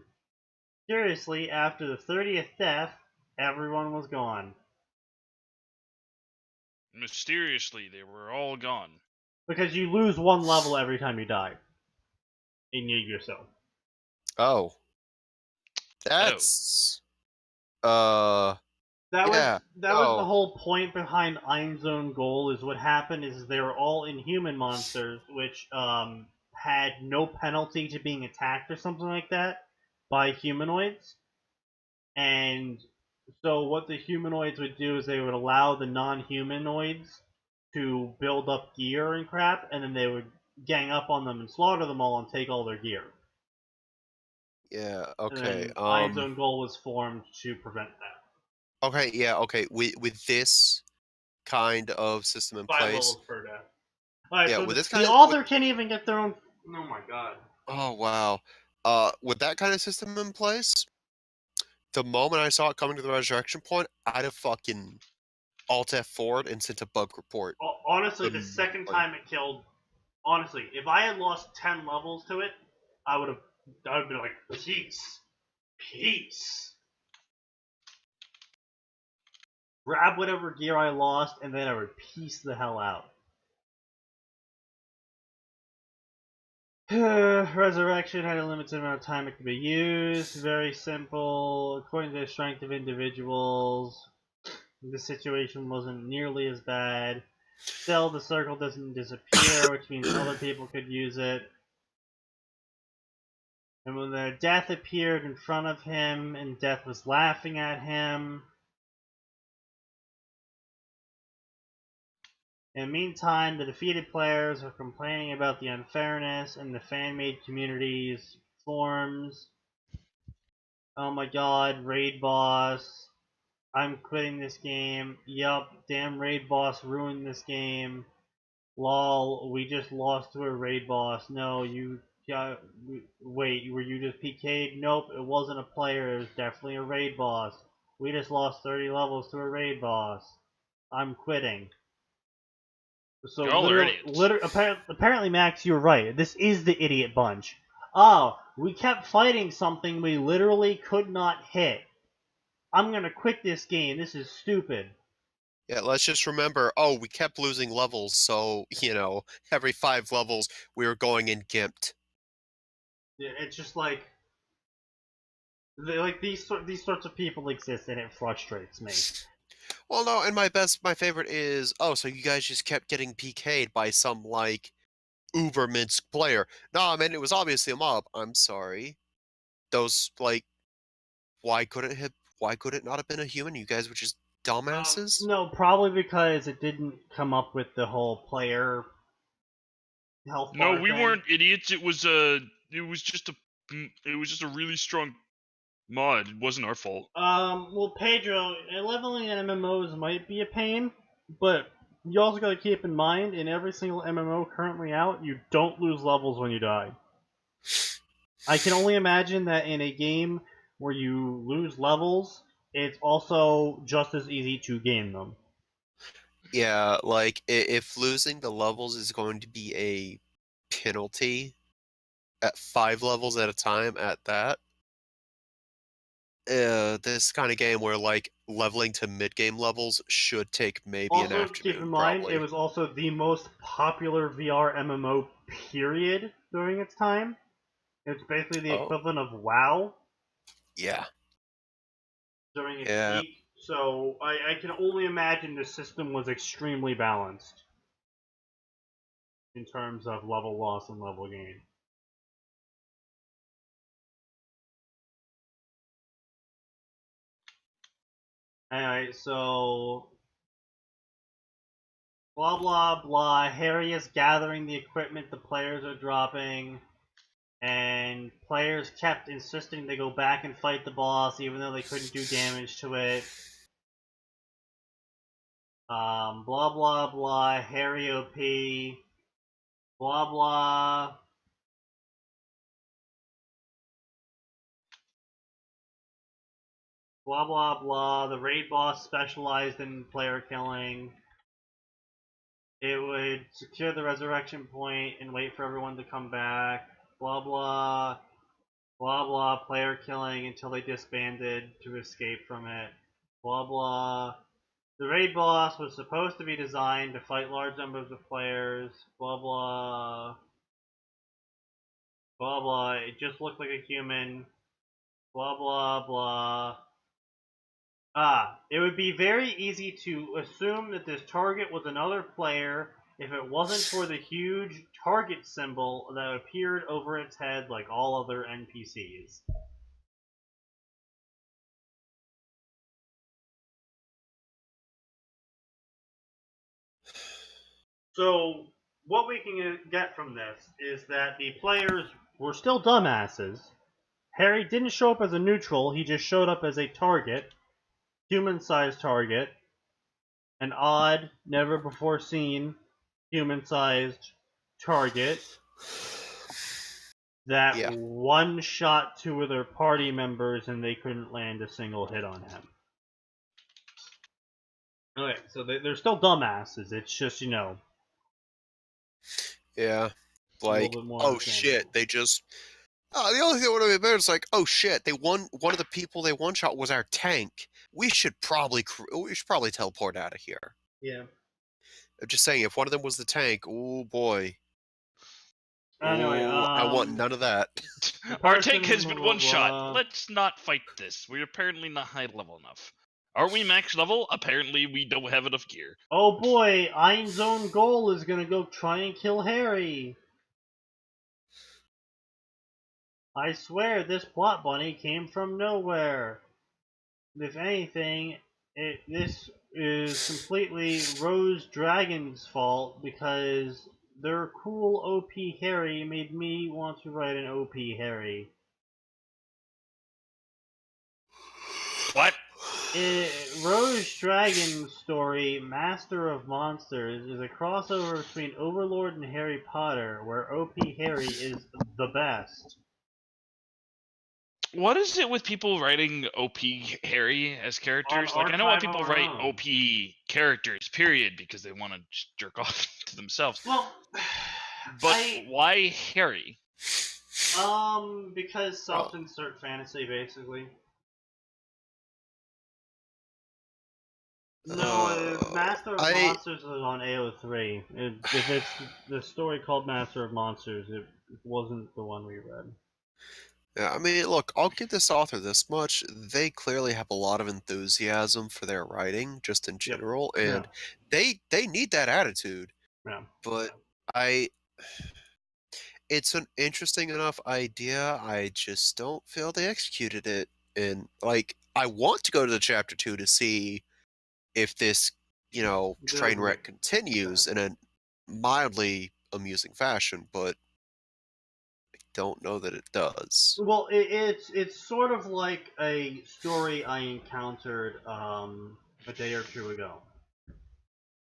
Curiously, after the 30th death, everyone was gone. Mysteriously, they were all gone. Because you lose one level every time you die. In yourself. Oh. That's... That yeah. was the whole point behind Einzone Goal. Is what happened is they were all inhuman monsters, which had no penalty to being attacked or something like that by humanoids. And so what the humanoids would do is they would allow the non-humanoids to build up gear and crap, and then they would gang up on them and slaughter them all and take all their gear. Yeah, And okay. then Einzone Goal was formed to prevent that. Okay, yeah, okay. With this kind of system in 5 place... levels per death. Alright, Yeah, so with this the kind of- author can't even get their own... Oh my god. Oh, wow. With that kind of system in place, the moment I saw it coming to the resurrection point, I'd have fucking alt F4'd and sent a bug report. Honestly, the second time it killed... Honestly, if I had lost 10 levels to it, I would have been like, peace. Peace. Grab whatever gear I lost, and then I would piece the hell out. Resurrection had a limited amount of time it could be used. Very simple. According to the strength of individuals, the situation wasn't nearly as bad. Still, the circle doesn't disappear, which means other people could use it. And when the death appeared in front of him, and death was laughing at him. In the meantime, the defeated players are complaining about the unfairness in the fan-made community's forms. Oh my god, raid boss. I'm quitting this game. Yup, damn raid boss ruined this game. Lol, we just lost to a raid boss. No, wait, were you just PK'd? Nope, it wasn't a player, it was definitely a raid boss. We just lost 30 levels to a raid boss. I'm quitting. So Y'all are idiots. apparently, Max, you're right. This is the idiot bunch. Oh, we kept fighting something we literally could not hit. I'm gonna quit this game. This is stupid. Yeah, let's just remember, we kept losing levels, so, every 5 levels we were going in gimped. Yeah, it's just like... these sorts of people exist, and it frustrates me. Well, no, and my favorite is, so you guys just kept getting PK'd by some, uber minsk player. No, I mean, it was obviously a mob. I'm sorry. Those, why couldn't Why could it not have been a human? You guys were just dumbasses? No, probably because it didn't come up with the whole player health No, bar we thing. weren't idiots. It was just a really strong mod. It wasn't our fault. Well, Pedro, leveling in MMOs might be a pain, but you also got to keep in mind, in every single MMO currently out, you don't lose levels when you die. I can only imagine that in a game where you lose levels, it's also just as easy to gain them. Yeah, like if losing the levels is going to be a penalty at 5 levels at a time at that, this kind of game where like leveling to mid-game levels should take maybe an Also, keep in afternoon, mind, probably. it was also the most popular VR MMO period during its time. It's basically the Oh, equivalent of WoW yeah. during its Yeah. peak. So I can only imagine the system was extremely balanced in terms of level loss and level gain. Anyway, so blah blah blah. Harry is gathering the equipment the players are dropping, and players kept insisting they go back and fight the boss even though they couldn't do damage to it. Blah blah blah. Harry OP. Blah blah. Blah blah blah. The raid boss specialized in player killing. It would secure the resurrection point and wait for everyone to come back. Blah blah. Blah blah. Player killing until they disbanded to escape from it. Blah blah. The raid boss was supposed to be designed to fight large numbers of players. Blah blah. Blah blah. It just looked like a human. Blah blah blah. It would be very easy to assume that this target was another player if it wasn't for the huge target symbol that appeared over its head like all other NPCs. So, what we can get from this is that the players were still dumbasses. Harry didn't show up as a neutral, he just showed up as a target, human-sized target, an odd, never before seen human-sized target that Yeah. one-shot two of their party members and they couldn't land a single hit on him. Okay, so they're still dumbasses. It's just, Yeah. a Like, little bit more oh shit, understandable. they just. Oh, the only thing that would have been better is like, oh shit, they won. One of the people they one shot was our tank. We should probably teleport out of here. Yeah. I'm just saying, if one of them was the tank, oh boy, Anyway, oh, I want none of that. Our tank person, has been blah, one blah, shot. blah. Let's not fight this. We're apparently not high level enough. Are we max level? Apparently we don't have enough gear. Oh boy, Ain's own goal is gonna go try and kill Harry. I swear this plot bunny came from nowhere. If anything, this is completely Rose Dragon's fault because their cool OP Harry made me want to write an OP Harry. What? Rose Dragon's story, Master of Monsters, is a crossover between Overlord and Harry Potter, where OP Harry is the best. What is it with people writing OP Harry as characters? On Like, I know why people Archive of write Our Own. OP characters, period, because they want to jerk off to themselves. Well, But why Harry? because self-insert fantasy, basically. No, Master of Monsters is on AO3. If it's the story called Master of Monsters, it wasn't the one we read. Yeah, I mean, look, I'll give this author this much. They clearly have a lot of enthusiasm for their writing, just in general, and they need that attitude. Yeah. But it's an interesting enough idea. I just don't feel they executed it. And like, I want to go to the chapter 2 to see if this, train wreck continues in a mildly amusing fashion, but I don't know that it does. Well, it's sort of like a story I encountered a day or two ago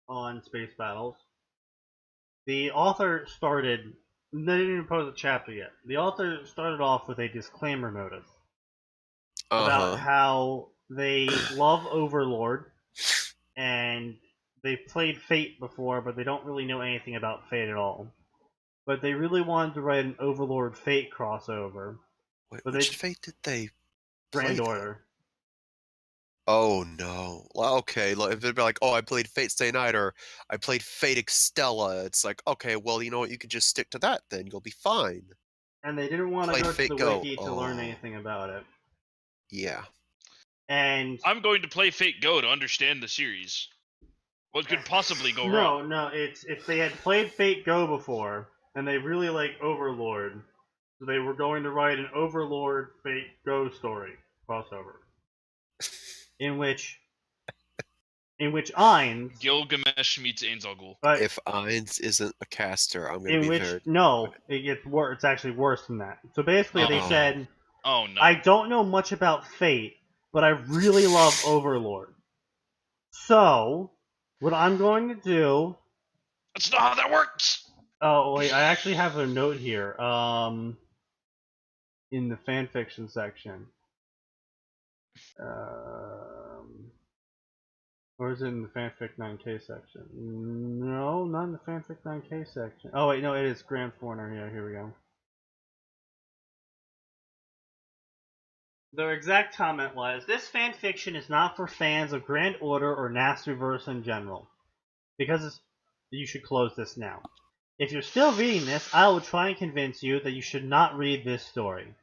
on Space Battles. The author started. They didn't even post a chapter yet. The author started off with a disclaimer notice about how they love Overlord and they've played Fate before, but they don't really know anything about Fate at all. But they really wanted to write an Overlord Fate crossover. Wait, But which Fate did they play? Grand Order. Oh no. Well, okay, if they'd be like, oh, I played Fate Stay Night, or I played Fate Extella, it's like, okay, well, you know what, you could just stick to that then, you'll be fine. And they didn't want to Played go to Fate the Go. wiki to learn anything about it. Yeah. And I'm going to play Fate Go to understand the series. What could possibly go wrong? No, it's if they had played Fate Go before and they really like Overlord, so they were going to write an Overlord Fate Go story crossover, in which Ainz, Gilgamesh meets Ainzal Ghul. but If Ainz isn't a caster, I'm gonna in be which very no, it gets worse. It's actually worse than that. So basically, they Oh. said, Oh no. I don't know much about Fate, but I really love Overlord. So what I'm going to do. That's not how that works! Oh wait, I actually have a note here. In the fanfiction section. Or is it in the fanfic 9K section? No, not in the fanfic 9K section. Oh wait, no, it is Grand Foreigner. Yeah, here we go. Their exact comment was, "This fanfiction is not for fans of Grand Order or Nasuverse in general. Because you should close this now. If you're still reading this, I will try and convince you that you should not read this story.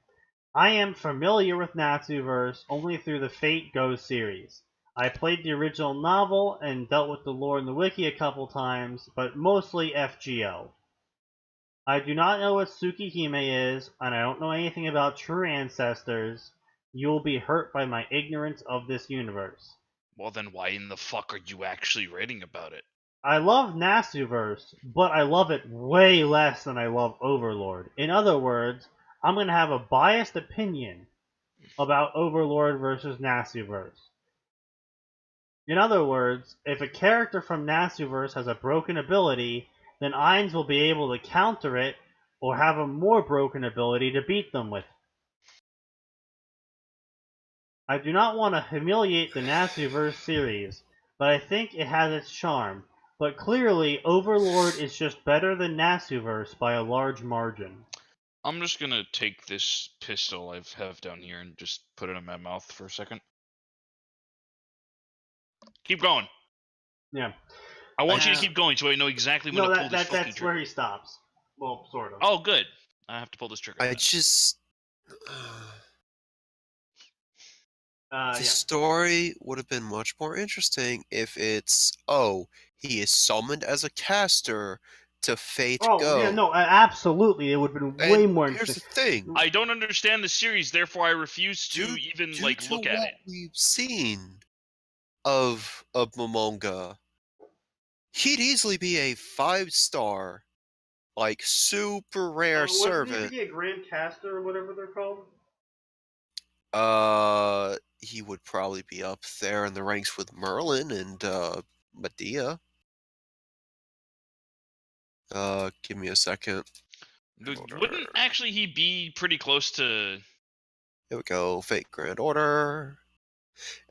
I am familiar with Natsuverse only through the Fate Go series. I played the original novel and dealt with the lore in the wiki a couple times, but mostly FGO. I do not know what Tsukihime is, and I don't know anything about true ancestors. You will be hurt by my ignorance of this universe. Well then why in the fuck are you actually writing about it? I love Nasuverse, but I love it way less than I love Overlord. In other words, I'm going to have a biased opinion about Overlord versus Nasuverse. In other words, if a character from Nasuverse has a broken ability, then Ainz will be able to counter it or have a more broken ability to beat them with. I do not want to humiliate the Nasuverse series, but I think it has its charm. But clearly, Overlord is just better than Nasuverse by a large margin." I'm just gonna take this pistol I have down here and just put it in my mouth for a second. Keep going. Yeah. I want you to keep going so I know exactly when to pull this fucking that's trigger. where he stops. Well, sort of. Oh, good. I have to pull this trigger. I then. just the Yeah. story would have been much more interesting if it's he is summoned as a caster to Fate Oh, Go. yeah, no, absolutely. It would have been way And more here's interesting. the thing. I don't understand the series, therefore I refuse to even due like to look at what it. we've seen of Momonga, he'd easily be a 5-star, like super rare servant. Wasn't he a Grand Caster or whatever they're called? He would probably be up there in the ranks with Merlin and Medea. Give me a second. Wouldn't actually he be pretty close to? Here we go. Fate Grand Order.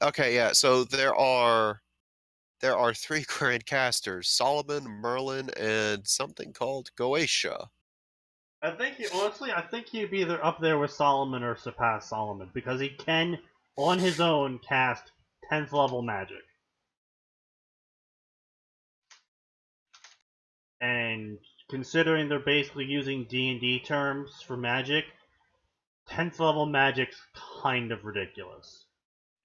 Okay, yeah. So there are 3 Grand Casters: Solomon, Merlin, and something called Goetia. I think he'd be either up there with Solomon or surpass Solomon because he can, on his own, cast 10th level magic. And considering they're basically using D&D terms for magic, 10th level magic's kind of ridiculous.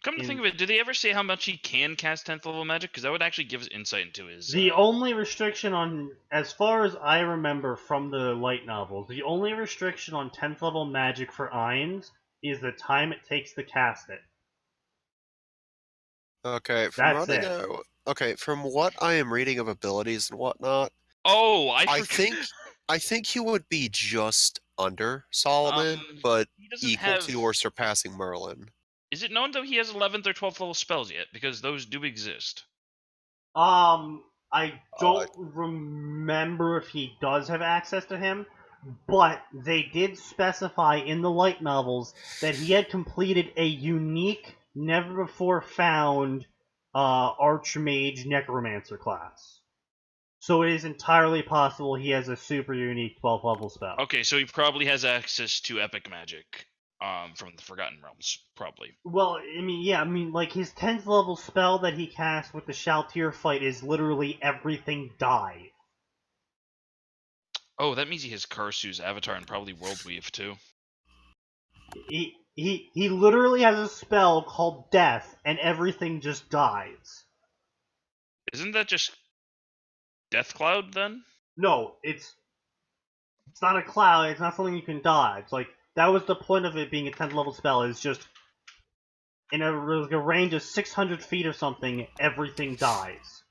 Come to think of it, did they ever say how much he can cast 10th level magic? Because that would actually give us insight into his. The only restriction on, as far as I remember from the light novels, the only restriction on 10th level magic for Ainz is the time it takes to cast it. Okay, That's it. from what I am reading of abilities and whatnot, Oh, I think he would be just under Solomon, but he doesn't equal have. to or surpassing Merlin. Is it known that he has 11th or 12th level spells yet? Because those do exist. I don't remember if he does have access to him, but they did specify in the light novels that he had completed a unique, never before found Archmage Necromancer class. So it is entirely possible he has a super unique 12th level spell. Okay, so he probably has access to epic magic from the Forgotten Realms, probably. Well, like his 10th level spell that he cast with the Shaltir fight is literally everything die. Oh, that means he has Karsu's avatar and probably World Weave too. He literally has a spell called Death, and everything just dies. Isn't that just Death Cloud then? No, it's not a cloud. It's not something you can dodge. Like that was the point of it being a 10th level spell. Is just in a range of 600 feet or something, everything dies.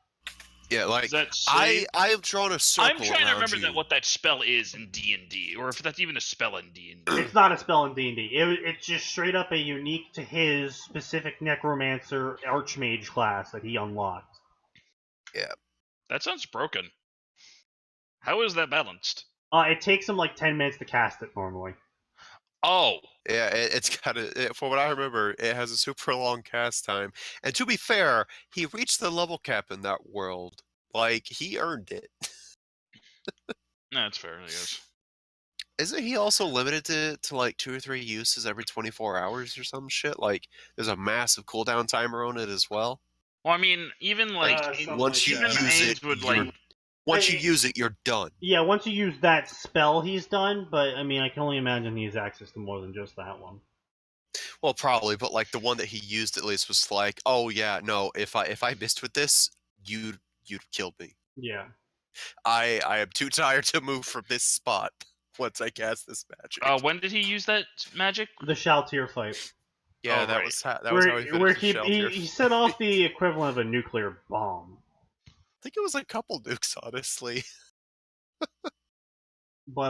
Yeah, like Does that I say- have drawn a circle I'm trying to around remember you. what that spell is in D&D, or if that's even a spell in D&D. It's not a spell in D&D. It's just straight up a unique to his specific Necromancer Archmage class that he unlocked. Yeah. That sounds broken. How is that balanced? It takes him like 10 minutes to cast it normally. Oh, Yeah, it's got from what I remember, it has a super long cast time. And to be fair, he reached the level cap in that world. Like, he earned it. that's fair, I guess. Isn't he also limited to like 2 or 3 uses every 24 hours or some shit? Like, there's a massive cooldown timer on it as well. Well, I mean, even like something Once you like that. use it, would once you use it, you're done. Yeah, once you use that spell, he's done. But I mean, I can only imagine he has access to more than just that one. Well, probably, but like the one that he used at least was like, oh yeah, no, if I missed with this, you'd killed me. Yeah. I am too tired to move from this spot once I cast this magic. when did he use that magic? The Shaltir fight. Yeah, Oh, that right. was how he Where finished the shelter. he set off the equivalent of a nuclear bomb. I think it was a couple nukes, honestly. But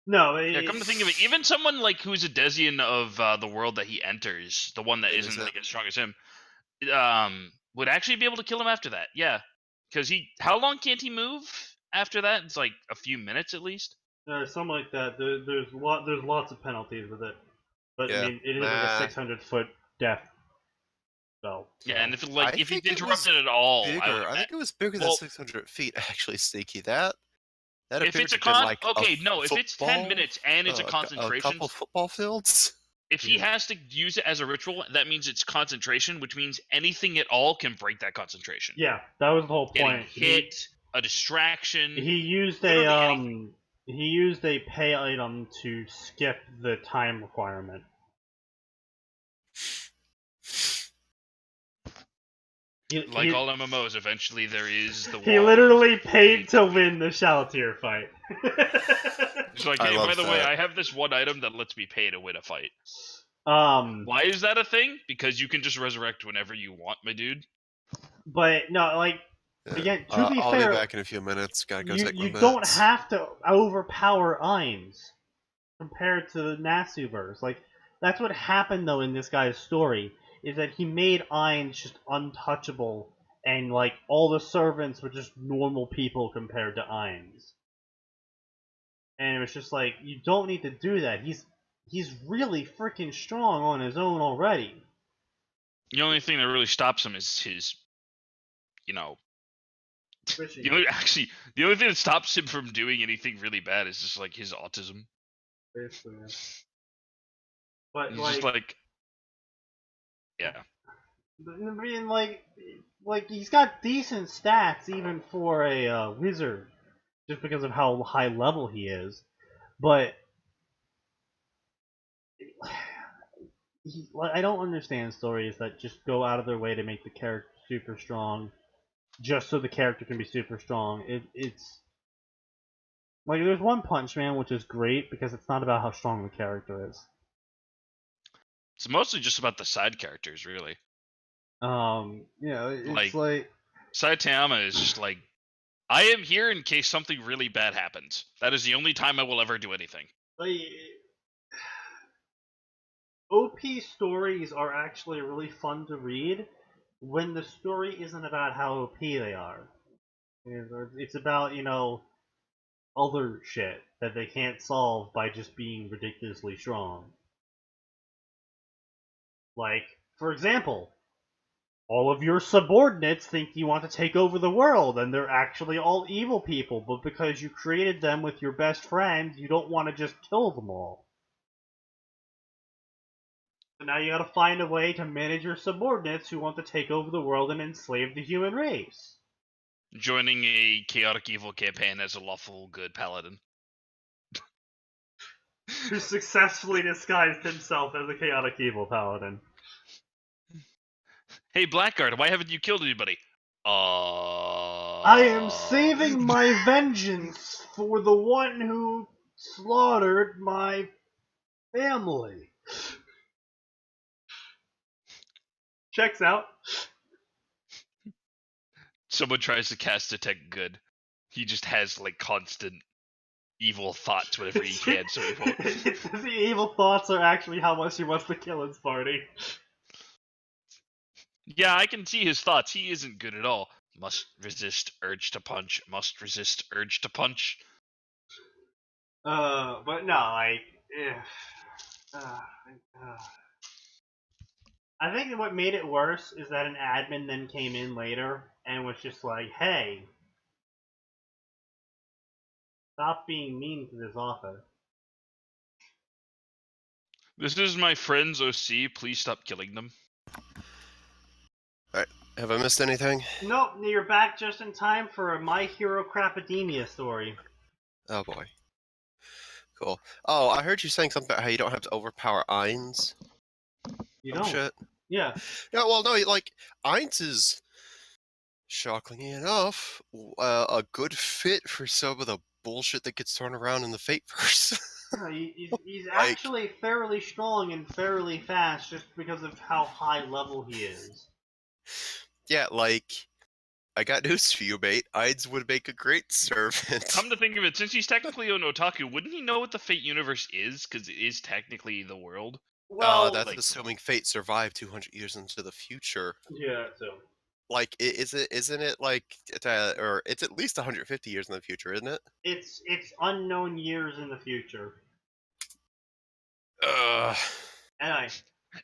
no. Yeah, come to think of it, even someone like who's a Desian of the world that he enters, the one that It isn't is like as strong as him, would actually be able to kill him after that. Yeah, because how long can't he move after that? It's like a few minutes at least. Something like that. There's lots of penalties with it. But Yeah, I mean, it is like a 600-foot death spell. So. Yeah, and if I if he's think it was interrupted at all, Bigger. I think it was bigger than 600 feet. Actually, Sneaky. That if appeared it's a to have been like if it's 10 minutes and it's a a concentration, couple football fields. if he has to use it as a ritual, that means it's concentration, which means anything at all can break that concentration. Yeah, that was the whole Getting point. hit, a distraction. He used literally he used a pay item to skip the time requirement. Like all MMOs, eventually there is the wall. He literally paid to win the Shaltir fight. It's like, I hey, love by the way, that. I have this one item that lets me pay to win a fight. Why is that a thing? Because you can just resurrect whenever you want, my dude. But no, like again, to be I'll fair, be back in a few minutes. Gotta go take my you meds. don't have to overpower Ainz compared to the Nasuverse. Like that's what happened though in this guy's story is that he made Ainz just untouchable, and like all the servants were just normal people compared to Ainz. And it was just like you don't need to do that. He's really freaking strong on his own already. The only thing that really stops him is his, the only thing that stops him from doing anything really bad is just like his autism. Basically, yeah. But He's like, just like, yeah. I mean, like he's got decent stats even for a wizard, just because of how high level he is. But I don't understand stories that just go out of their way to make the character super strong, just so the character can be super strong. It's like there's One Punch Man, which is great because it's not about how strong the character is. It's mostly just about the side characters, really. It's like Saitama is just like, I am here in case something really bad happens. That is the only time I will ever do anything. OP stories are actually really fun to read when the story isn't about how OP they are. It's about, other shit that they can't solve by just being ridiculously strong. Like, for example, all of your subordinates think you want to take over the world, and they're actually all evil people, but because you created them with your best friends, you don't want to just kill them all. So now you gotta find a way to manage your subordinates who want to take over the world and enslave the human race. Joining a chaotic evil campaign as a lawful good paladin. Who successfully disguised himself as a chaotic evil paladin. Hey, Blackguard, why haven't you killed anybody? I am saving my vengeance for the one who slaughtered my family. Checks out. Someone tries to cast Detect Good. He just has, like, constant evil thoughts whenever he can, so he won't. The evil thoughts are actually how much he wants to kill his party. Yeah, I can see his thoughts. He isn't good at all. Must resist urge to punch. Must resist urge to punch. But no, like, I think what made it worse is that an admin then came in later and was just like, hey, stop being mean to this author. This is my friend's OC. Please stop killing them. Alright, have I missed anything? Nope, you're back just in time for a My Hero Crapidemia story. Oh boy. Cool. Oh, I heard you saying something about how you don't have to overpower Eins. You don't? Shit. Yeah. Yeah, well, no, like, Eins is, shockingly enough, a good fit for some of the bullshit that gets thrown around in the Fateverse. No, he's actually fairly strong and fairly fast just because of how high level he is. Yeah, like, I got news for you, mate. Eins would make a great servant. Come to think of it, since he's technically an otaku, wouldn't he know what the Fate universe is? Because it is technically the world. Well, that's like, assuming Fate survived 200 years into the future. yeah, so. Like, isn't it like, or it's at least 150 years in the future, isn't it? It's unknown years in the future. Anyway.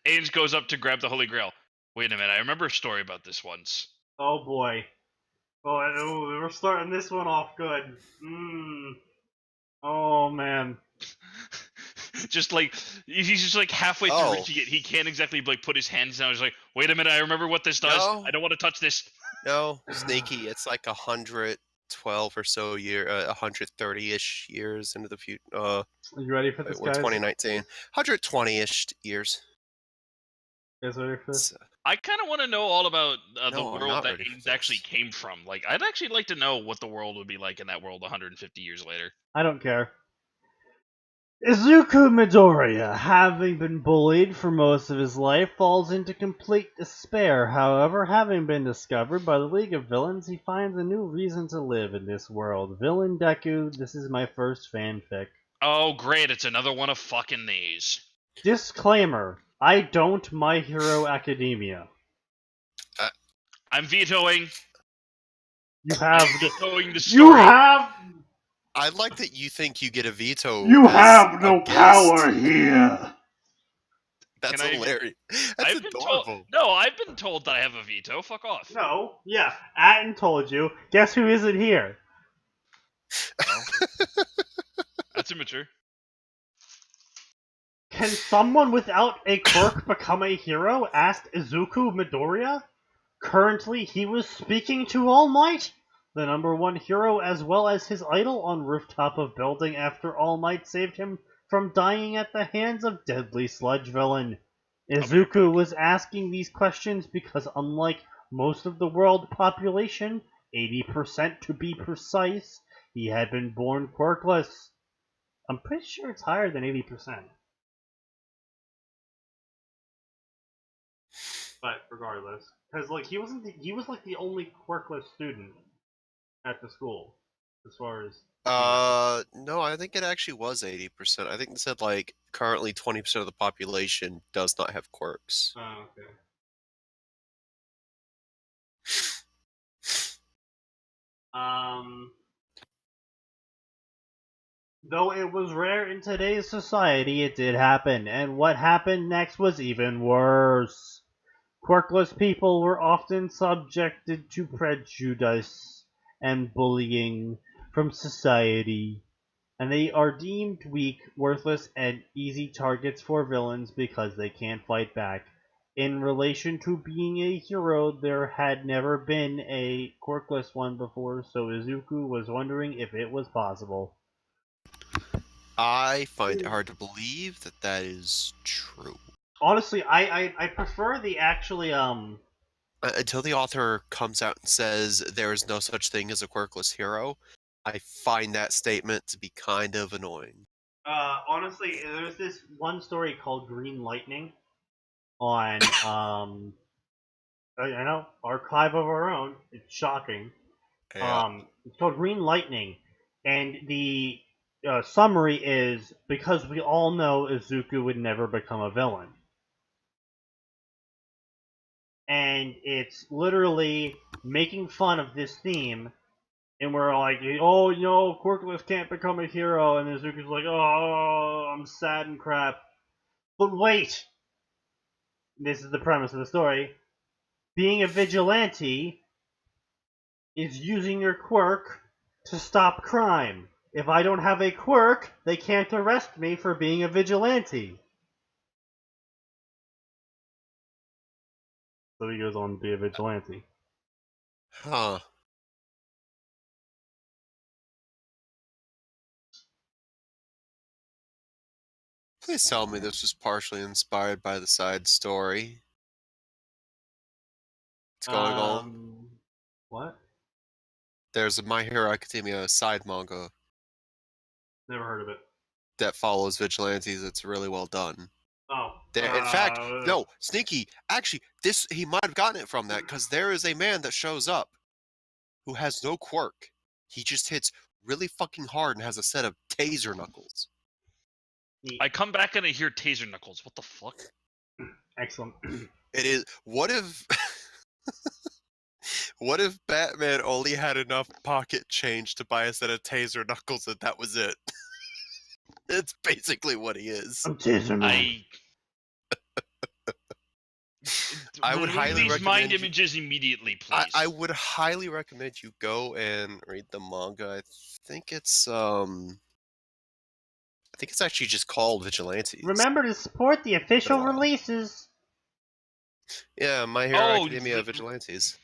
Ainge goes up to grab the Holy Grail. Wait a minute, I remember a story about this once. Oh boy. Oh, we're starting this one off good. Oh man. Just like he's just like halfway through reaching it, he can't exactly like put his hands down. He's like, "Wait a minute, I remember what this does. No. I don't want to touch this." No, Sneaky. It's like 112 or so 130-ish years into the future. Are you ready for this, We're guys? 2019. 120-ish years. You guys ready for this? I kind of want to know all about the No, I'm world not that ready for Ains actually this. came from. Like, I'd actually like to know what the world would be like in that world 150 years later. I don't care. Izuku Midoriya, having been bullied for most of his life, falls into complete despair. However, having been discovered by the League of Villains, he finds a new reason to live in this world. Villain Deku, this is my first fanfic. Oh, great, it's another one of fucking these. Disclaimer, I don't My Hero Academia. I'm vetoing. You have vetoing the story. You have... I like that you think you get a veto. You as have no a guest. power here. That's hilarious. That's adorable. I've been told that I have a veto. Fuck off. No, yeah, Atin told you. Guess who isn't here? That's immature. Can someone without a quirk become a hero? Asked Izuku Midoriya. Currently, he was speaking to All Might, the #1 hero, as well as his idol on rooftop of building after All Might saved him from dying at the hands of deadly sludge villain. Izuku was asking these questions because unlike most of the world population, 80% to be precise, he had been born quirkless. I'm pretty sure it's higher than 80%. But regardless, because like he was like the only quirkless student at the school, as far as No, I think it actually was 80%. I think it said like currently 20% of the population does not have quirks. Oh, okay. Though it was rare in today's society, it did happen, and what happened next was even worse. Quirkless people were often subjected to prejudice and bullying from society, and they are deemed weak, worthless, and easy targets for villains because they can't fight back. In relation to being a hero, there had never been a quirkless one before, so Izuku was wondering if it was possible. I find it hard to believe that that is true. Honestly, I prefer the actually Until the author comes out and says there is no such thing as a quirkless hero, I find that statement to be kind of annoying. honestly, there's this one story called Green Lightning on I know, archive of our own. It's shocking. Yeah. It's called Green Lightning, and the summary is because we all know Izuku would never become a villain, and it's literally making fun of this theme. And we're like, oh, you know, Quirkless can't become a hero, and Izuku's like, oh, I'm sad and crap. But wait, this is the premise of the story. Being a vigilante is using your quirk to stop crime. If I don't have a quirk, they can't arrest me for being a vigilante. So he goes on to be a vigilante. Huh. Please tell me this was partially inspired by the side story. What's going on? What? There's a My Hero Academia side manga Never heard of it. that follows vigilantes. It's really well done. Oh. In fact, no, Sneaky. Actually, he might have gotten it from that because there is a man that shows up who has no quirk. He just hits really fucking hard and has a set of taser knuckles. I come back and I hear taser knuckles. What the fuck? Excellent. It is. What if? What if Batman only had enough pocket change to buy a set of taser knuckles and that was it? It's basically what he is. I'm Taser Man. I would highly these recommend mind you- images immediately, please. I would highly recommend you go and read the manga. I think it's actually just called Vigilantes. Remember to support the official Been a while. releases. Yeah, My Hero Oh, Academia Vigilantes.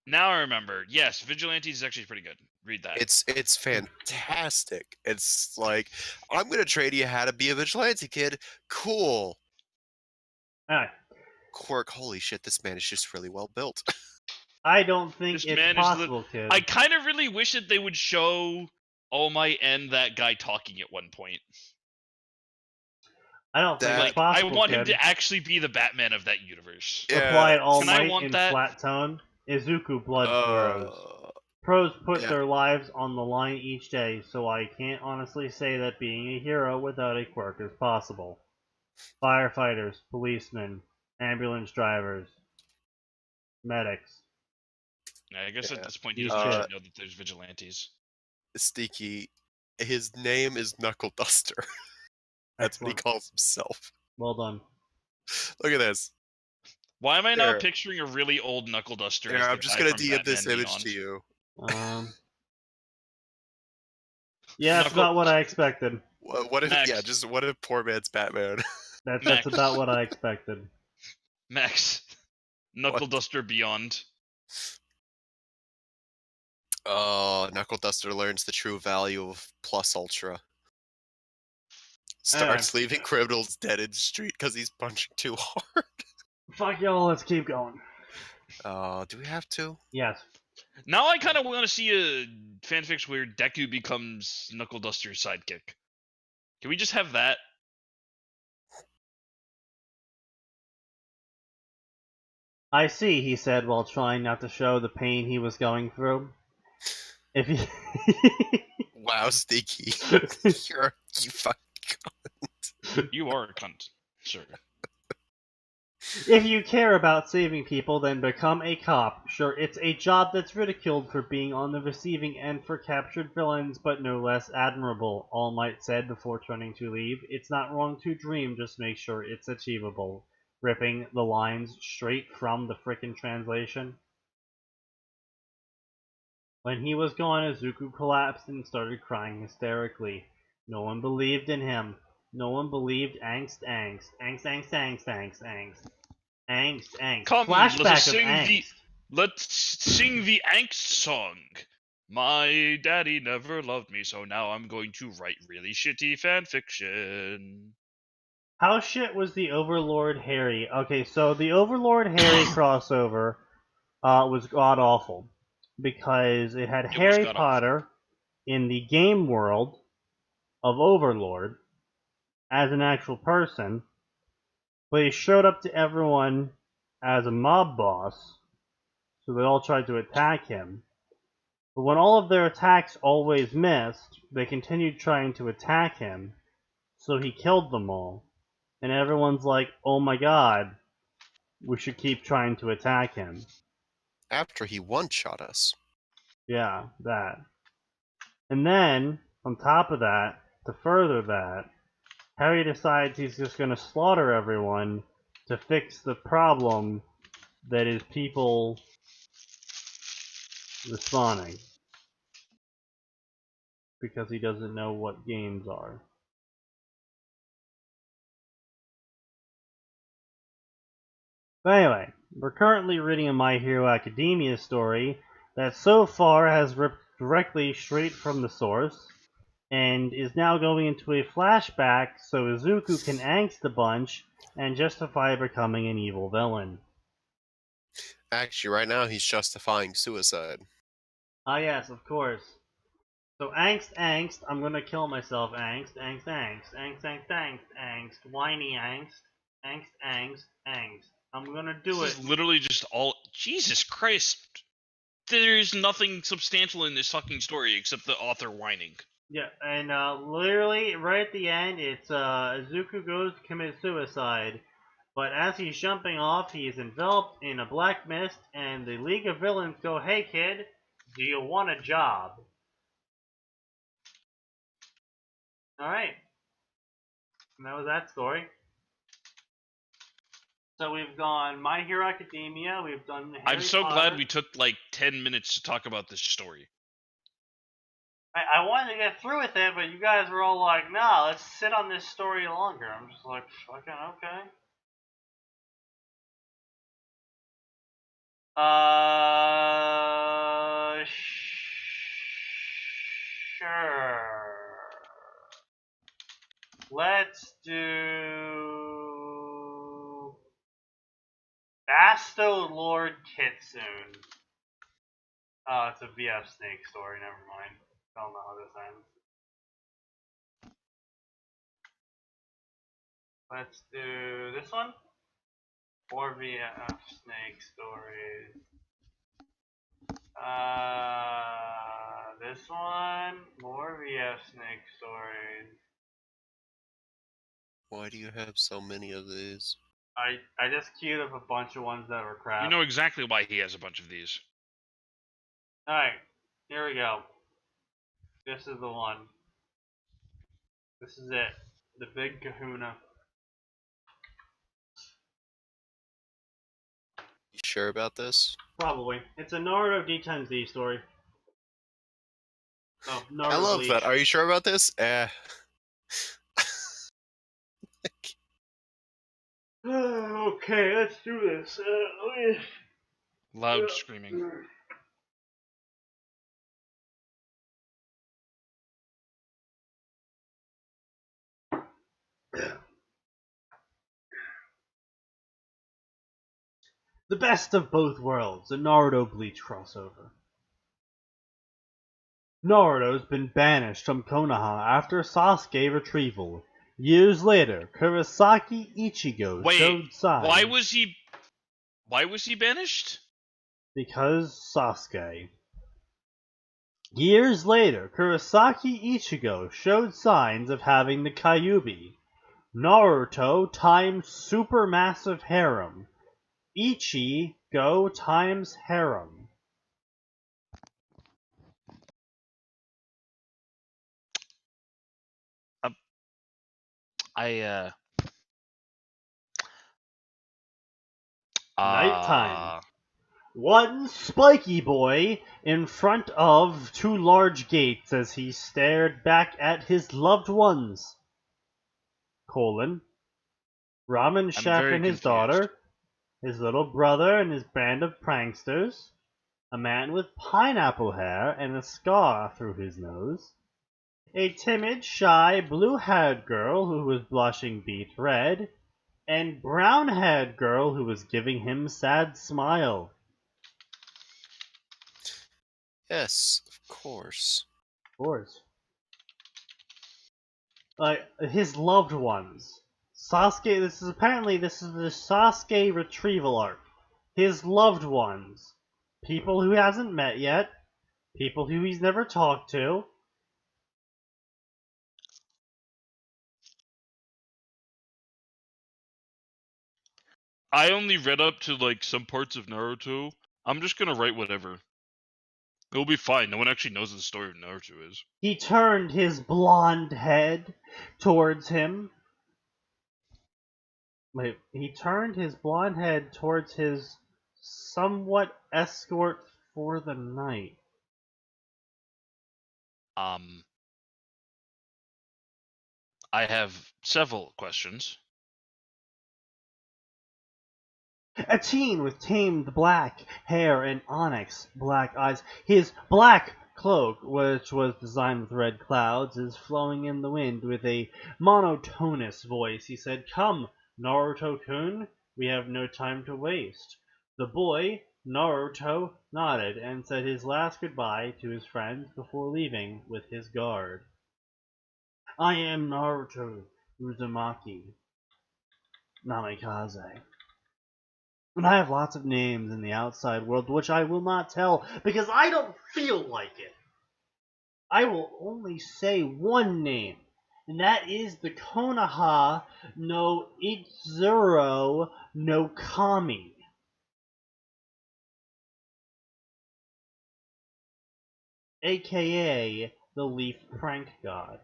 Now I remember. Yes, Vigilantes is actually pretty good. Read that. It's fantastic. It's like, I'm gonna trade you how to be a vigilante, kid. Cool. Alright. Quirk, holy shit, this man is just really well built. I don't think This it's man is possible, kid. I kind of really wish that they would show All Might and that guy talking at one point. I don't think That- it's possible, I want kid. him to actually be the Batman of that universe. Yeah, Apply it All Can I Might want in that? flat tone. Izuku Blood Pros. Pros put yeah. their lives on the line each day, so I can't honestly say that being a hero without a quirk is possible. Firefighters, policemen, ambulance drivers, medics. I guess Yeah. at this point he You doesn't should. actually know that there's vigilantes. Sneaky, his name is Knuckle Duster. That's what he Excellent. calls himself. Well done. Look at this. Why am I now Here. picturing a really old Knuckle Duster? Here, as the I'm just guy gonna from DM this Batman image Beyond? to you. Yeah, that's Knuckle- about what I expected. What if? Max. Yeah, just what if poor man's Batman? That's Max. about what I expected. Max, Knuckle Duster Beyond. Oh, Knuckle Duster learns the true value of Plus Ultra. Starts leaving criminals dead in the street because he's punching too hard. Fuck y'all, let's keep going. Do we have to? Yes. Now I kind of want to see a fanfic where Deku becomes Knuckle Duster's sidekick. Can we just have that? I see, he said while trying not to show the pain he was going through. If you... Wow, Sneaky. You fucking... You are a cunt, sir. If you care about saving people, then become a cop. Sure, it's a job that's ridiculed for being on the receiving end for captured villains, but no less admirable, All Might said before turning to leave. It's not wrong to dream, just make sure it's achievable. Ripping the lines straight from the frickin' translation. When he was gone, Izuku collapsed and started crying hysterically. No one believed in him. No one believed angst. Angst. Come, Flashback let us of sing angst. Let's sing the angst song. My daddy never loved me, so now I'm going to write really shitty fanfiction. How shit was the Overlord Harry? Okay, so the Overlord Harry crossover was god awful because it had Harry god-awful. Potter in the game world of Overlord as an actual person, but he showed up to everyone as a mob boss, so they all tried to attack him. But when all of their attacks always missed, they continued trying to attack him, so he killed them all. And everyone's like, oh my god, we should keep trying to attack him. After he one-shot us. Yeah, that. And then, on top of that, to further that, Harry decides he's just going to slaughter everyone to fix the problem that is people respawning. Because he doesn't know what games are. But anyway, we're currently reading a My Hero Academia story that so far has ripped directly straight from the source, and is now going into a flashback so Izuku can angst a bunch and justify becoming an evil villain. Actually, right now he's justifying suicide. Ah yes, of course. So angst, I'm gonna kill myself, angst, whiny angst. I'm gonna do This it. is literally just all. Jesus Christ! There's nothing substantial in this fucking story except the author whining. Yeah, and literally right at the end, it's Izuku goes to commit suicide, but as he's jumping off, he is enveloped in a black mist, and the League of Villains go, "Hey kid, do you want a job?" All right, and that was that story. So we've gone My Hero Academia. We've done Harry I'm so Potter. glad we took like 10 minutes to talk about this story. I wanted to get through with it, but you guys were all like, "Nah, let's sit on this story longer." I'm just like, "Fucking okay." Sure. Let's do Basto Lord Kitsune. Oh, it's a VF Snake story. Never mind. Don't know how this ends. Let's do this one. 4 VF Snake stories. This one. More VF Snake stories. Why do you have so many of these? I just queued up a bunch of ones that were crap. You know exactly why he has a bunch of these. Alright, here we go. This is the one. This is it. The big kahuna. You sure about this? Probably. It's a Naruto D times D story. Oh, Naruto I love Bleach. that. Are you sure about this? Okay, let's do this. Loud screaming. The best of both worlds, a Naruto Bleach crossover. Naruto's been banished from Konoha after Sasuke retrieval. Years later, Kurosaki Ichigo showed signs. Why was he Why was he banished? Because Sasuke. Years later, Kurosaki Ichigo showed signs of having the Kyuubi. Naruto times supermassive harem. Ichigo times harem. I Nighttime. One spiky boy in front of two large gates as he stared back at his loved ones. Ramen I'm Chef very and his confused. daughter, his little brother and his band of pranksters, a man with pineapple hair and a scar through his nose, a timid, shy, blue-haired girl who was blushing beet red, and brown-haired girl who was giving him sad smile. Yes, of course. Of course. His loved ones. Sasuke, this is the Sasuke retrieval arc. His loved ones. People who he hasn't met yet. People who he's never talked to. I only read up to like some parts of Naruto. I'm just gonna write whatever. It'll be fine. No one actually knows what the story of Naruto is. He turned his blonde head towards him. He turned his blonde head towards his somewhat escort for the night. I have several questions. Atin with tamed black hair and onyx black eyes. His black cloak, which was designed with red clouds, is flowing in the wind with a monotonous voice. He said, "Come, Naruto-kun, we have no time to waste." The boy, Naruto, nodded and said his last goodbye to his friends before leaving with his guard. "I am Naruto Uzumaki Namikaze. And I have lots of names in the outside world which I will not tell because I don't feel like it. I will only say one name, and that is the Konoha no Itzuro no Kami. AKA the Leaf Prank God.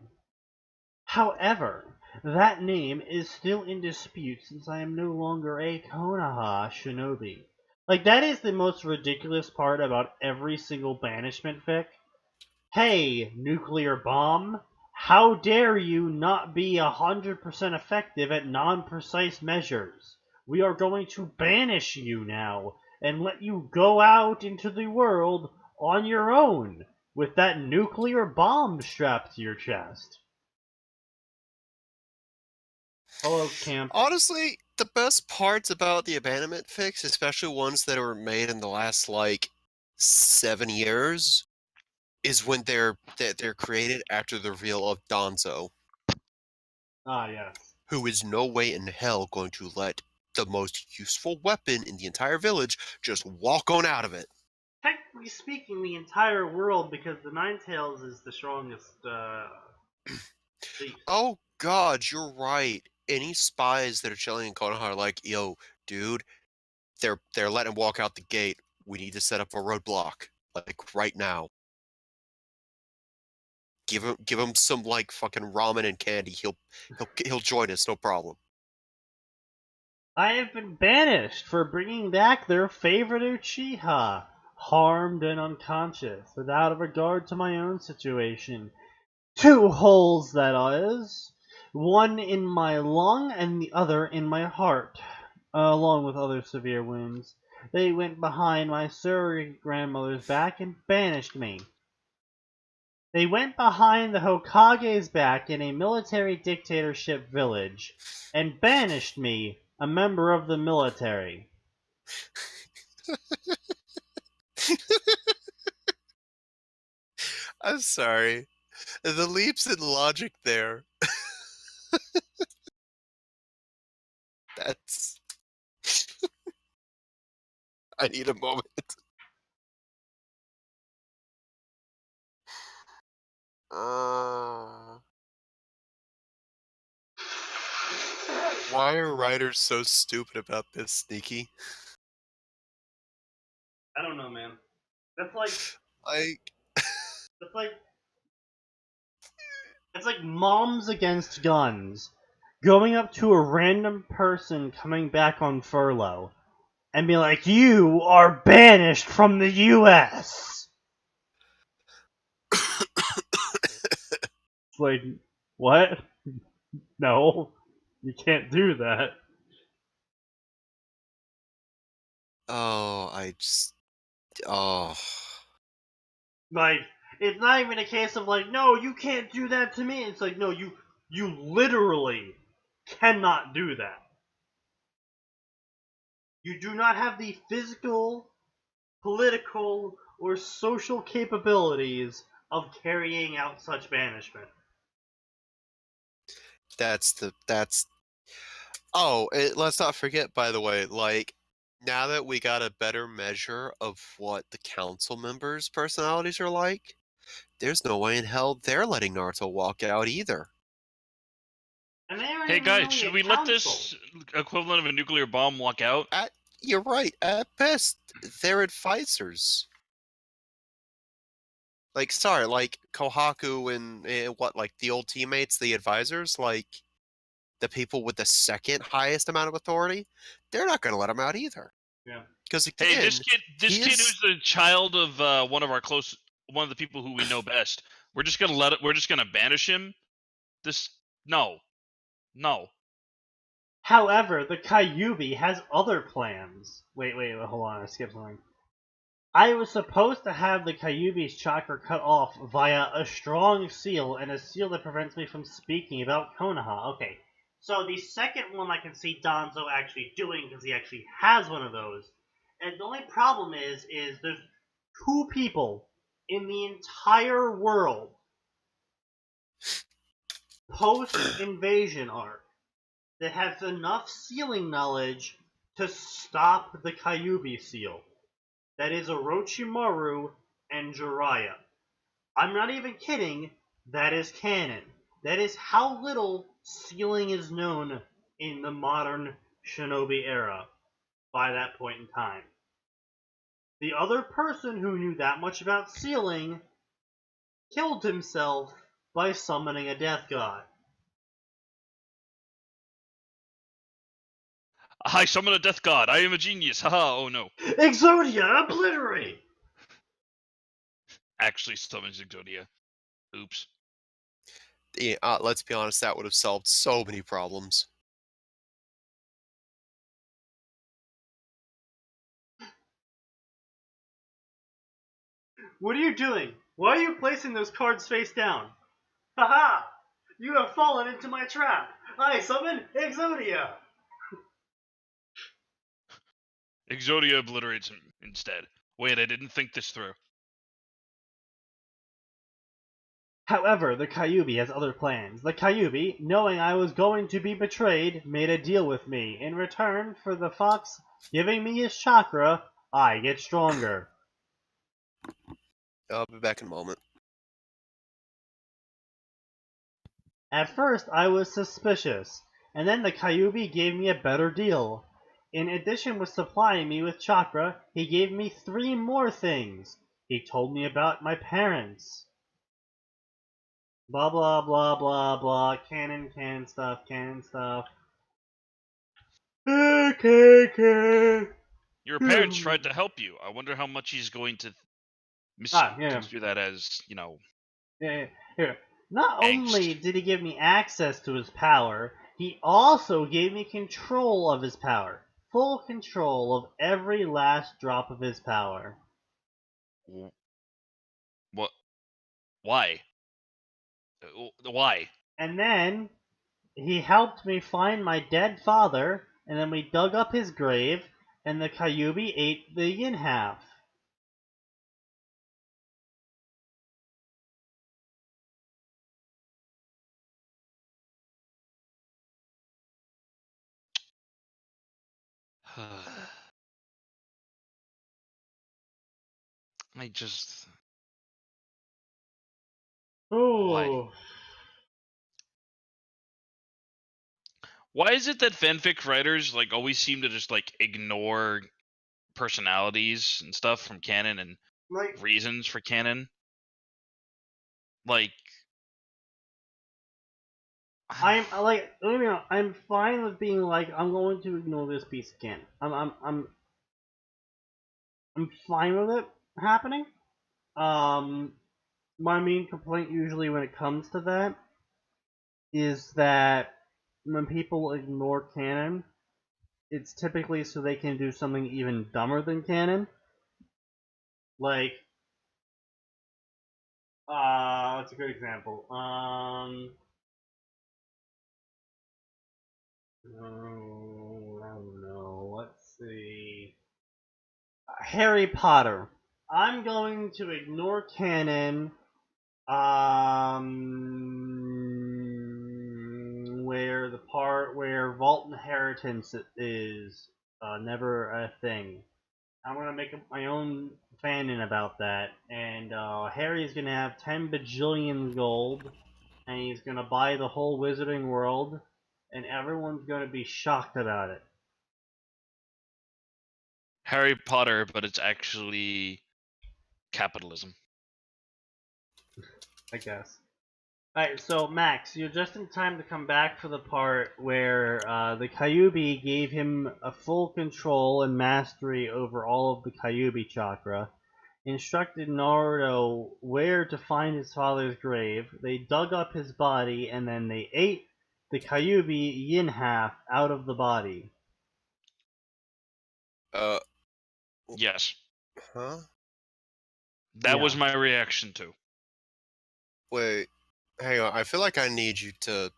However, that name is still in dispute since I am no longer a Konoha shinobi. Like, that is the most ridiculous part about every single banishment fic. Hey, nuclear bomb, how dare you not be 100% effective at non-precise measures? We are going to banish you now and let you go out into the world on your own with that nuclear bomb strapped to your chest. Hello, Camp. Honestly, the best parts about the abandonment fics, especially ones that were made in the last like 7 years, is when they're created after the reveal of Danzo, Ah, yes. who is no way in hell going to let the most useful weapon in the entire village just walk on out of it. Technically speaking, the entire world, because the Ninetales is the strongest beast. Oh god, you're right. Any spies that are chilling in Konoha are like, yo, dude, they're letting him walk out the gate. We need to set up a roadblock, like right now. Give him some like fucking ramen and candy. He'll join us, no problem. I have been banished for bringing back their favorite Uchiha, harmed and unconscious, without regard to my own situation. 2 holes, that is. One in my lung and the other in my heart, along with other severe wounds. They went behind my surrogate grandmother's back and banished me. They went behind the Hokage's back in a military dictatorship village and banished me, a member of the military. I'm sorry. The leaps in logic there. That's I need a moment. Why are writers so stupid about this, Sneaky? I don't know, man. That's like Like, it's like moms against guns, going up to a random person coming back on furlough, and be like, "You are banished from the U.S." It's like, what? No, you can't do that. oh. Like, it's not even a case of like, no, you can't do that to me. It's like, no, you literally cannot do that. You do not have the physical, political, or social capabilities of carrying out such banishment. Let's not forget, by the way, like, now that we got a better measure of what the council members' personalities are like, there's no way in hell they're letting Naruto walk out either. And they aren't Hey even guys, really should a we let council. this equivalent of a nuclear bomb walk out? You're right. At best, they're advisors. Like, sorry, like Kohaku and like the old teammates, the advisors, like the people with the second highest amount of authority, they're not going to let him out either. Yeah. Because Hey, again, this kid who's the child of one of the people who we know best. We're just gonna banish him. No. However, the Kyuubi has other plans. Wait, hold on, I skipped something. I was supposed to have the Kyuubi's chakra cut off via a strong seal and a seal that prevents me from speaking about Konoha. Okay, so the second one I can see Danzo actually doing because he actually has one of those. And the only problem is there's two people in the entire world post-invasion arc that have enough sealing knowledge to stop the Kyuubi seal. That is Orochimaru and Jiraiya. I'm not even kidding, that is canon. That is how little sealing is known in the modern shinobi era by that point in time. The other person who knew that much about sealing killed himself by summoning a death god. I summon a death god. I am a genius. Haha. Oh no. Exodia, obliterate! Actually summons Exodia. Oops. yeah, let's be honest, that would have solved so many problems. What are you doing? Why are you placing those cards face down? Haha! You have fallen into my trap! I summon Exodia! Exodia obliterates him instead. Wait, I didn't think this through. However, the Kyuubi has other plans. The Kyuubi, knowing I was going to be betrayed, made a deal with me. In return for the fox giving me his chakra, I get stronger. I'll be back in a moment. At first, I was suspicious, and then the Kyuubi gave me a better deal. In addition with supplying me with chakra, he gave me 3 more things. He told me about my parents. Blah blah blah blah blah. Canon stuff. Your parents tried to help you. I wonder how much he's going to construe that as, Yeah. Here. Not angst. only did he give me access to his power, he also gave me control of his power. Full control of every last drop of his power. What? Why? Why? And then he helped me find my dead father, and then we dug up his grave, and the Kyuubi ate the yin half. I just... Ooh. Why is it that fanfic writers like always seem to just like ignore personalities and stuff from canon and Like, reasons for canon? Like, I'm like, you know, I'm fine with being like, I'm going to ignore this piece of canon. I'm fine with it happening. My main complaint usually when it comes to that is that when people ignore canon, it's typically so they can do something even dumber than canon. Like, what's a good example? I don't know. Let's see. Harry Potter. I'm going to ignore canon. Where the part where vault inheritance is never a thing. I'm gonna make up my own fanon about that, and Harry's gonna have 10 bajillion gold, and he's gonna buy the whole Wizarding World, and everyone's gonna be shocked about it. Harry Potter, but it's actually capitalism. I guess. Alright, so Max, you're just in time to come back for the part where the Kyuubi gave him a full control and mastery over all of the Kyuubi chakra, instructed Naruto where to find his father's grave, they dug up his body, and then they ate the Kyuubi yin half out of the body. Yes, Huh? that was Yeah. my reaction too. Wait, hang on. I feel like I need you to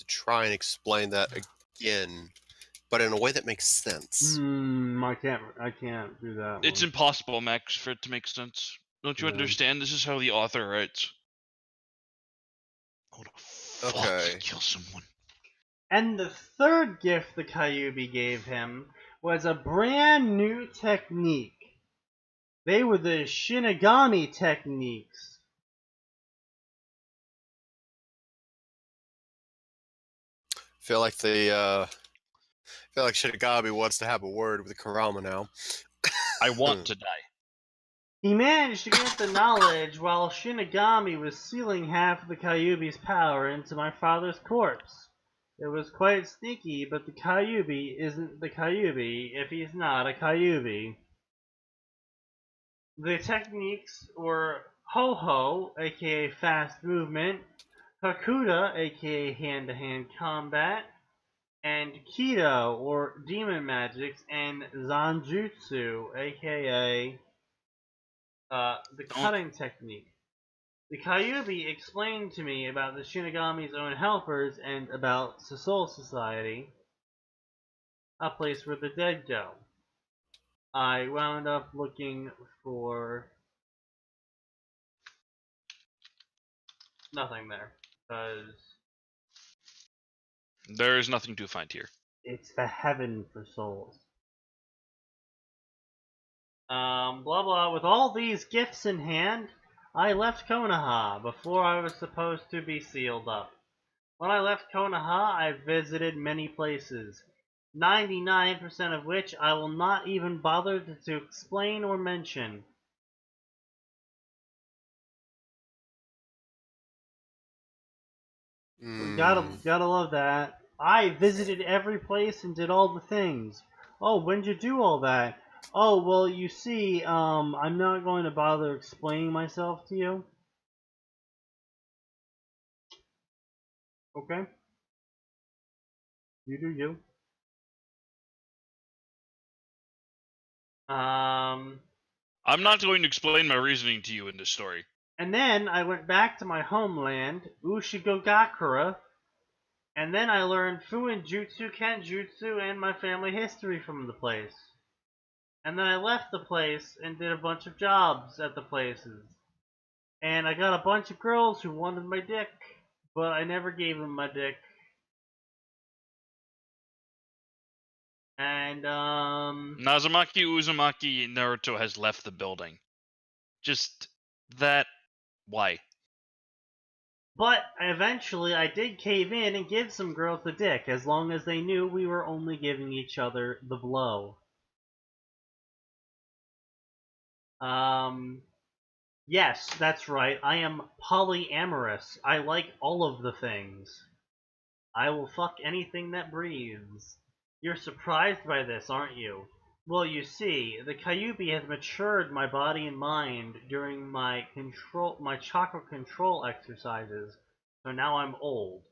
try and explain that again, but in a way that makes sense. I can't do that It's one. impossible, Max, for it to make sense. Don't you Yeah. understand? This is how the author writes. Oh, the fuck! Okay. Kill someone. And the third gift the Kyuubi gave him was a brand new technique. They were the Shinigami techniques. Feel like feel like Shinigami wants to have a word with Kurama now. I want to die. He managed to get the knowledge while Shinigami was sealing half of the Kyuubi's power into my father's corpse. It was quite sneaky, but the Kyuubi isn't the Kyuubi if he's not a Kyuubi. The techniques were Ho-Ho, aka fast movement, Hakuda, aka hand-to-hand combat, and Kido, or demon magics, and Zanjutsu, aka the cutting technique. The Kyuubi explained to me about the Shinigami's own helpers and about Soul Society, a place where the dead go. I wound up looking for nothing there, because There is nothing to find here. it's the heaven for souls. Blah blah. With all these gifts in hand, I left Konoha before I was supposed to be sealed up. When I left Konoha, I visited many places, 99% of which I will not even bother to explain or mention. Gotta love that. I visited every place and did all the things. Oh, when'd you do all that? Oh, well, you see, I'm not going to bother explaining myself to you. Okay? You do you. I'm not going to explain my reasoning to you in this story. And then I went back to my homeland, Ushigogakura, and then I learned Fuin Jutsu, Kenjutsu, and my family history from the place. And then I left the place and did a bunch of jobs at the places. And I got a bunch of girls who wanted my dick, but I never gave them my dick. And, Nazumaki Uzumaki Naruto has left the building. Just that. Why? But eventually, I did cave in and give some girls the dick, as long as they knew we were only giving each other the blow. Yes, that's right. I am polyamorous. I like all of the things. I will fuck anything that breathes. You're surprised by this, aren't you? Well, you see, the Kyubi has matured my body and mind during my chakra control exercises, so now I'm old.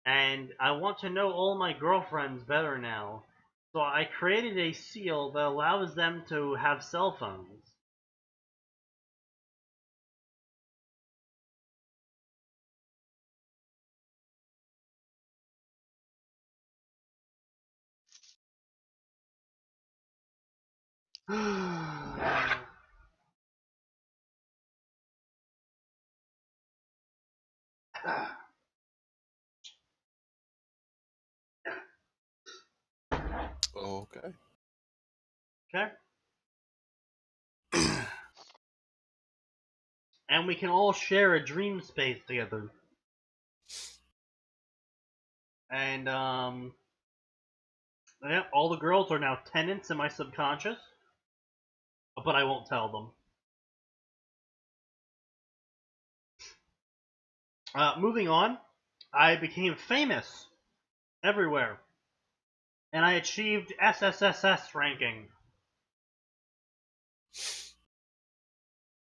And I want to know all my girlfriends better now. So I created a seal that allows them to have cell phones. Okay. Okay? And we can all share a dream space together. And, yeah, all the girls are now tenants in my subconscious. But I won't tell them. Moving on, I became famous everywhere. And I achieved SSSS ranking.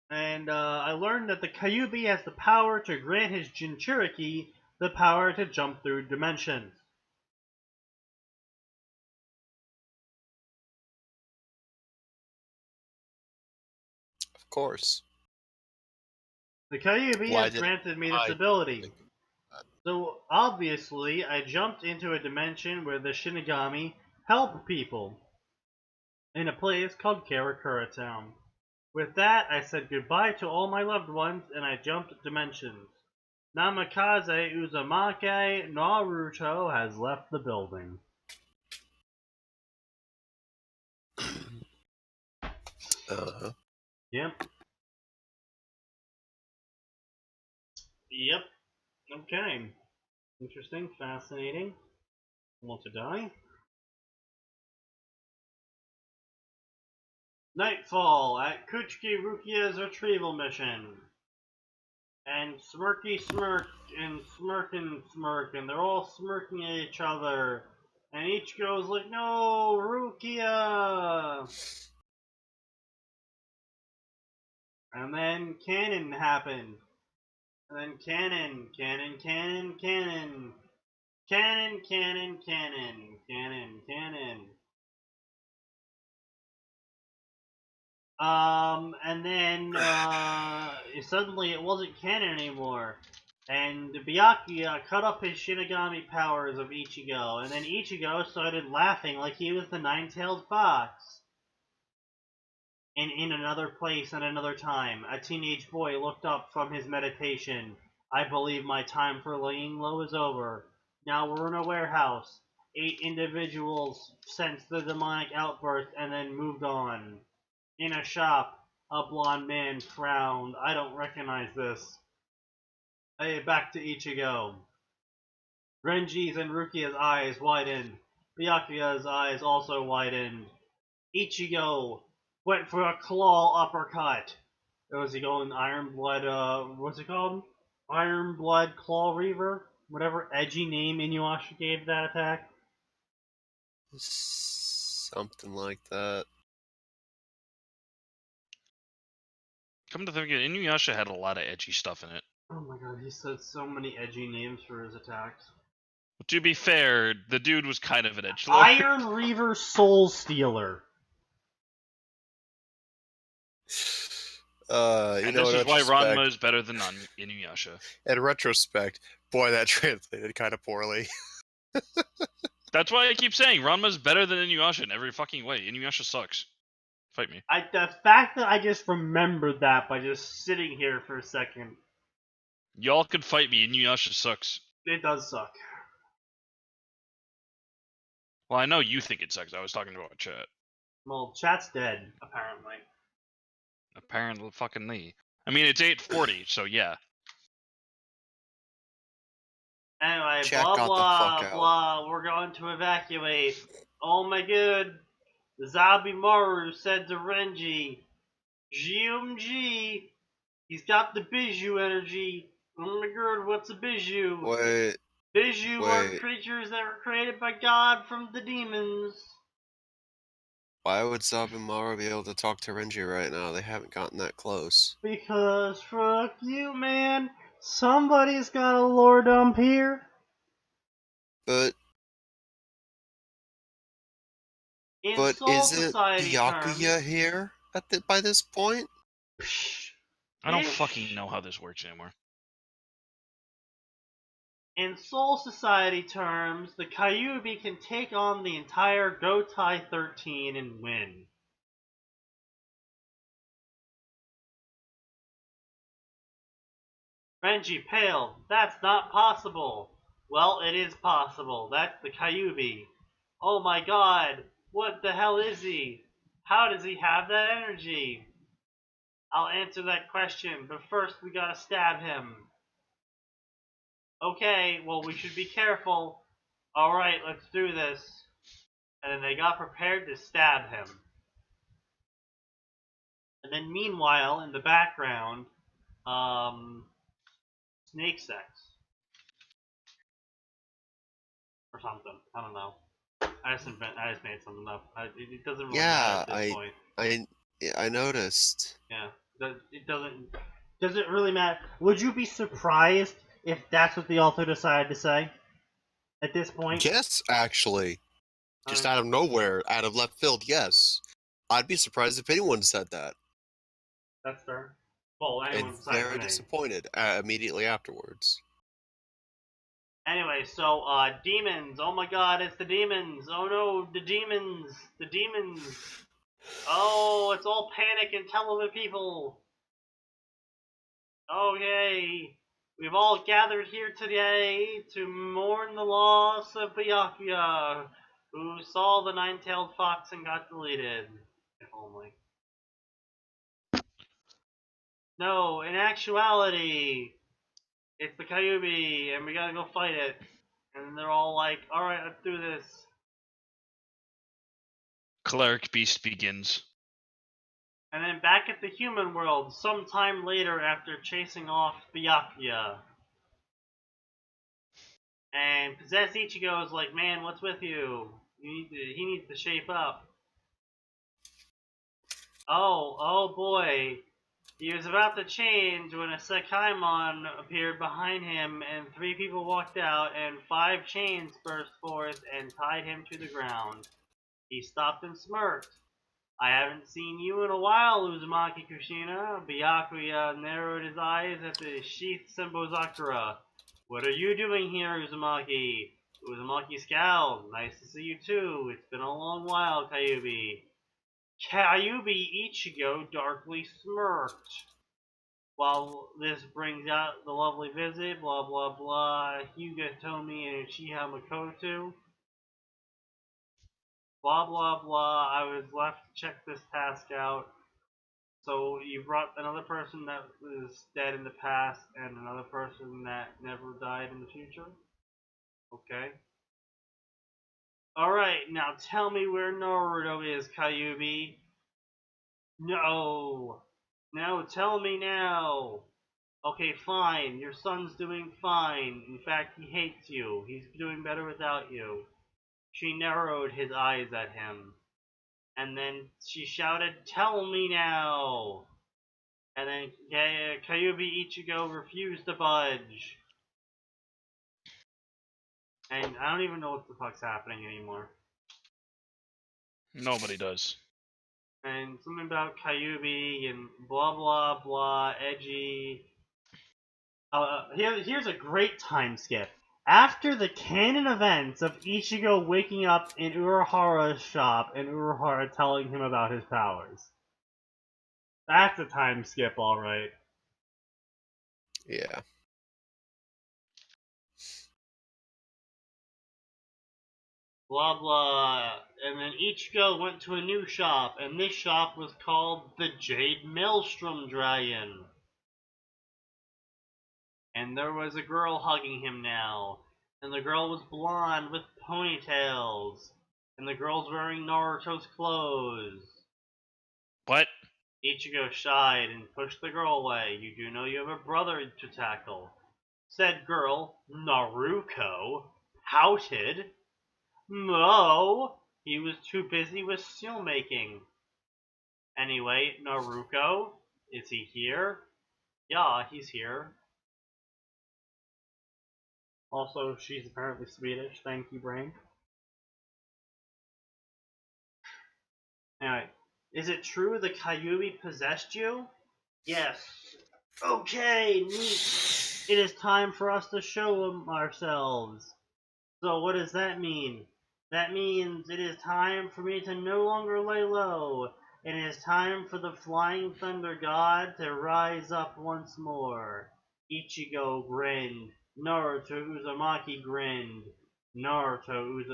And I learned that the Kyubi has the power to grant his Jinchuriki the power to jump through dimensions. Of course. The Kyubi Why has did granted me this I ability. think that? So obviously, I jumped into a dimension where the Shinigami help people in a place called Karakura Town. With that, I said goodbye to all my loved ones and I jumped dimensions. Namikaze Uzumaki Naruto has left the building. Uh-huh. Yep. Yep. Okay. Interesting, fascinating. Want to die? Nightfall at Kuchiki Rukia's retrieval mission. And Smirky Smirk and Smirk and Smirk, and they're all smirking at each other. And each goes like, no, Rukia! And then cannon happened. And then cannon, cannon, cannon, cannon. Cannon, cannon, cannon, cannon, cannon. And then, suddenly it wasn't canon anymore. And Byakuya cut up his Shinigami powers of Ichigo, and then Ichigo started laughing like he was the nine-tailed fox. And in another place at another time, a teenage boy looked up from his meditation. I believe my time for laying low is over. Now we're in a warehouse. 8 individuals sensed the demonic outburst and then moved on. In a shop, a blond man frowned. I don't recognize this. Hey, back to Ichigo. Renji's and Rukia's eyes widened. Byakuya's eyes also widened. Ichigo went for a claw uppercut. Was he going Iron Blood, what's it called? Iron Blood Claw Reaver? Whatever edgy name Inuyasha gave that attack. Something like that. Come to think of it, Inuyasha had a lot of edgy stuff in it. Oh my god, he said so many edgy names for his attacks. To be fair, the dude was kind of an edgelord. Iron Reaver Soul Stealer. You And know, this in is why retrospect- Ranma is better than Inuyasha. In retrospect, boy, that translated kind of poorly. That's why I keep saying Ranma's better than Inuyasha in every fucking way. Inuyasha sucks. Fight me. The fact that I just remembered that by just sitting here for a second, Y'all can fight me. Inuyasha sucks. it does suck. Well, I know you think it sucks. I was talking about chat. Well, chat's dead, apparently. Apparently, fucking me. I mean, it's 8:40, so yeah. Anyway, Chat blah got the blah fuck out. blah. We're going to evacuate. Oh my god. The Zabi Maru said to Renji, GMG. He's got the Bijou energy. Oh my god, what's a Bijou? Wait, Bijou are wait. creatures that were created by God from the demons. Why would Zabumaru be able to talk to Renji right now? They haven't gotten that close. Because fuck you, man. Somebody's got a lore dump here. But In but Soul isn't Society Byakuya terms, here by this point? I don't Bitch. fucking know how this works anymore. In Soul Society terms, the Kyuubi can take on the entire Gotai 13 and win. Renji paled. That's not possible. Well, it is possible. That's the Kyuubi. Oh my god. What the hell is he? How does he have that energy? I'll answer that question, but first we gotta stab him. Okay, well, we should be careful. Alright, let's do this. And then they got prepared to stab him. And then meanwhile, in the background, snake sex. Or something. I don't know. I just made something up. It doesn't really matter Yeah, at this point. I noticed. Yeah. It doesn't really matter. Would you be surprised if that's what the author decided to say? At this point? Yes, actually. Just out of nowhere, out of left field, yes. I'd be surprised if anyone said that. That's fair. Well, anyone And besides very me. disappointed immediately afterwards. Anyway, so, demons. Oh my god, it's the demons. Oh no, the demons. The demons. Oh, it's all panic and tell the people. Okay. We've all gathered here today to mourn the loss of Byakuya, who saw the nine-tailed fox and got deleted. If only. No, in actuality, it's the Kyuubi, and we gotta go fight it. And they're all like, alright, let's do this. Cleric Beast begins. And then back at the human world, sometime later after chasing off Byakuya. And Possessed Ichigo is like, man, what's with you? He needs to shape up. Oh boy. He was about to change when a Sekaimon appeared behind him and 3 people walked out and 5 chains burst forth and tied him to the ground. He stopped and smirked. I haven't seen you in a while, Uzumaki Kushina. Byakuya narrowed his eyes at the sheathed Sembozakura. What are you doing here, Uzumaki? Uzumaki scowled. Nice to see you too. It's been a long while, Kyuubi. Kyuubi Ichigo darkly smirked. While this brings out the lovely visit, blah blah blah, Hyuga Tomi and Uchiha Makoto. Blah blah blah, I was left to check this task out. So you brought another person that was dead in the past and another person that never died in the future? Okay. Alright, now tell me where Naruto is, Kyuubi. No. No, tell me now. Okay, fine. Your son's doing fine. In fact, he hates you. He's doing better without you. She narrowed his eyes at him. And then she shouted, tell me now. And then Kyuubi Ichigo refused to budge. And I don't even know what the fuck's happening anymore. Nobody does. And something about Kyuubi and blah blah blah, edgy. Here's a great time skip. After the canon events of Ichigo waking up in Urahara's shop and Urahara telling him about his powers. That's a time skip, alright. Yeah. blah blah. And then Ichigo went to a new shop, and this shop was called the Jade Maelstrom Dragon. And there was a girl hugging him now, and the girl was blonde with ponytails, and the girl's wearing Naruto's clothes. What? Ichigo shied and pushed the girl away. You do know you have a brother to tackle. Said girl, Naruto, pouted. No, he was too busy with seal making. Anyway, Naruto, is he here? Yeah, he's here. Also, she's apparently Swedish. Thank you, Brain. Anyway, is it true the Kyuubi possessed you? Yes. Okay, neat. It is time for us to show ourselves. So what does that mean? That means it is time for me to no longer lay low. It is time for the Flying Thunder God to rise up once more. Ichigo grinned. Naruto Uzumaki grinned. Namikaze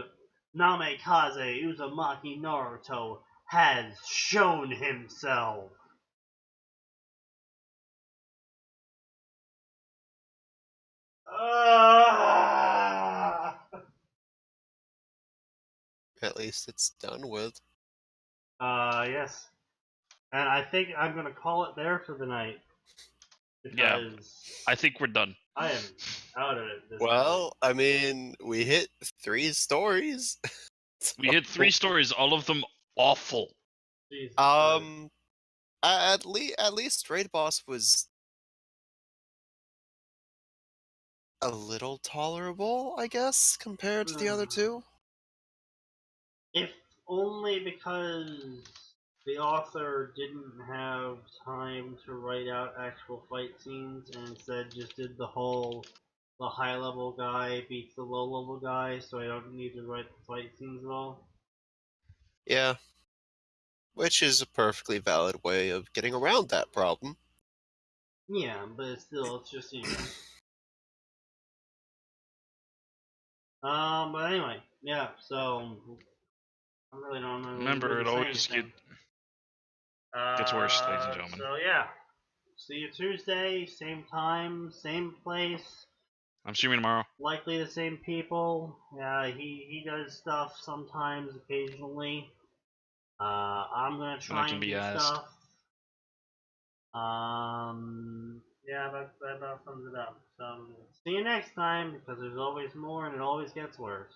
Uzumaki Naruto has shown himself. At least it's done with. Yes. And I think I'm gonna call it there for the night. Because Yeah. I think we're done. I am out of it. Well, I mean, we hit 3 stories. We hit 3 stories, all of them awful. Jesus At least Raid Boss was a little tolerable, I guess, compared to the other 2. If only because the author didn't have time to write out actual fight scenes and instead just did the high level guy beats the low level guy, so I don't need to write the fight scenes at all. Yeah. Which is a perfectly valid way of getting around that problem. Yeah, but it's just, but anyway, yeah, so I really don't Remember, it always gets worse, ladies and gentlemen. So yeah, see you Tuesday, same time, same place. I'm streaming tomorrow. Likely the same people. Yeah, he does stuff sometimes, occasionally. I'm gonna try and do stuff. Yeah, that about sums it up. So see you next time, because there's always more and it always gets worse.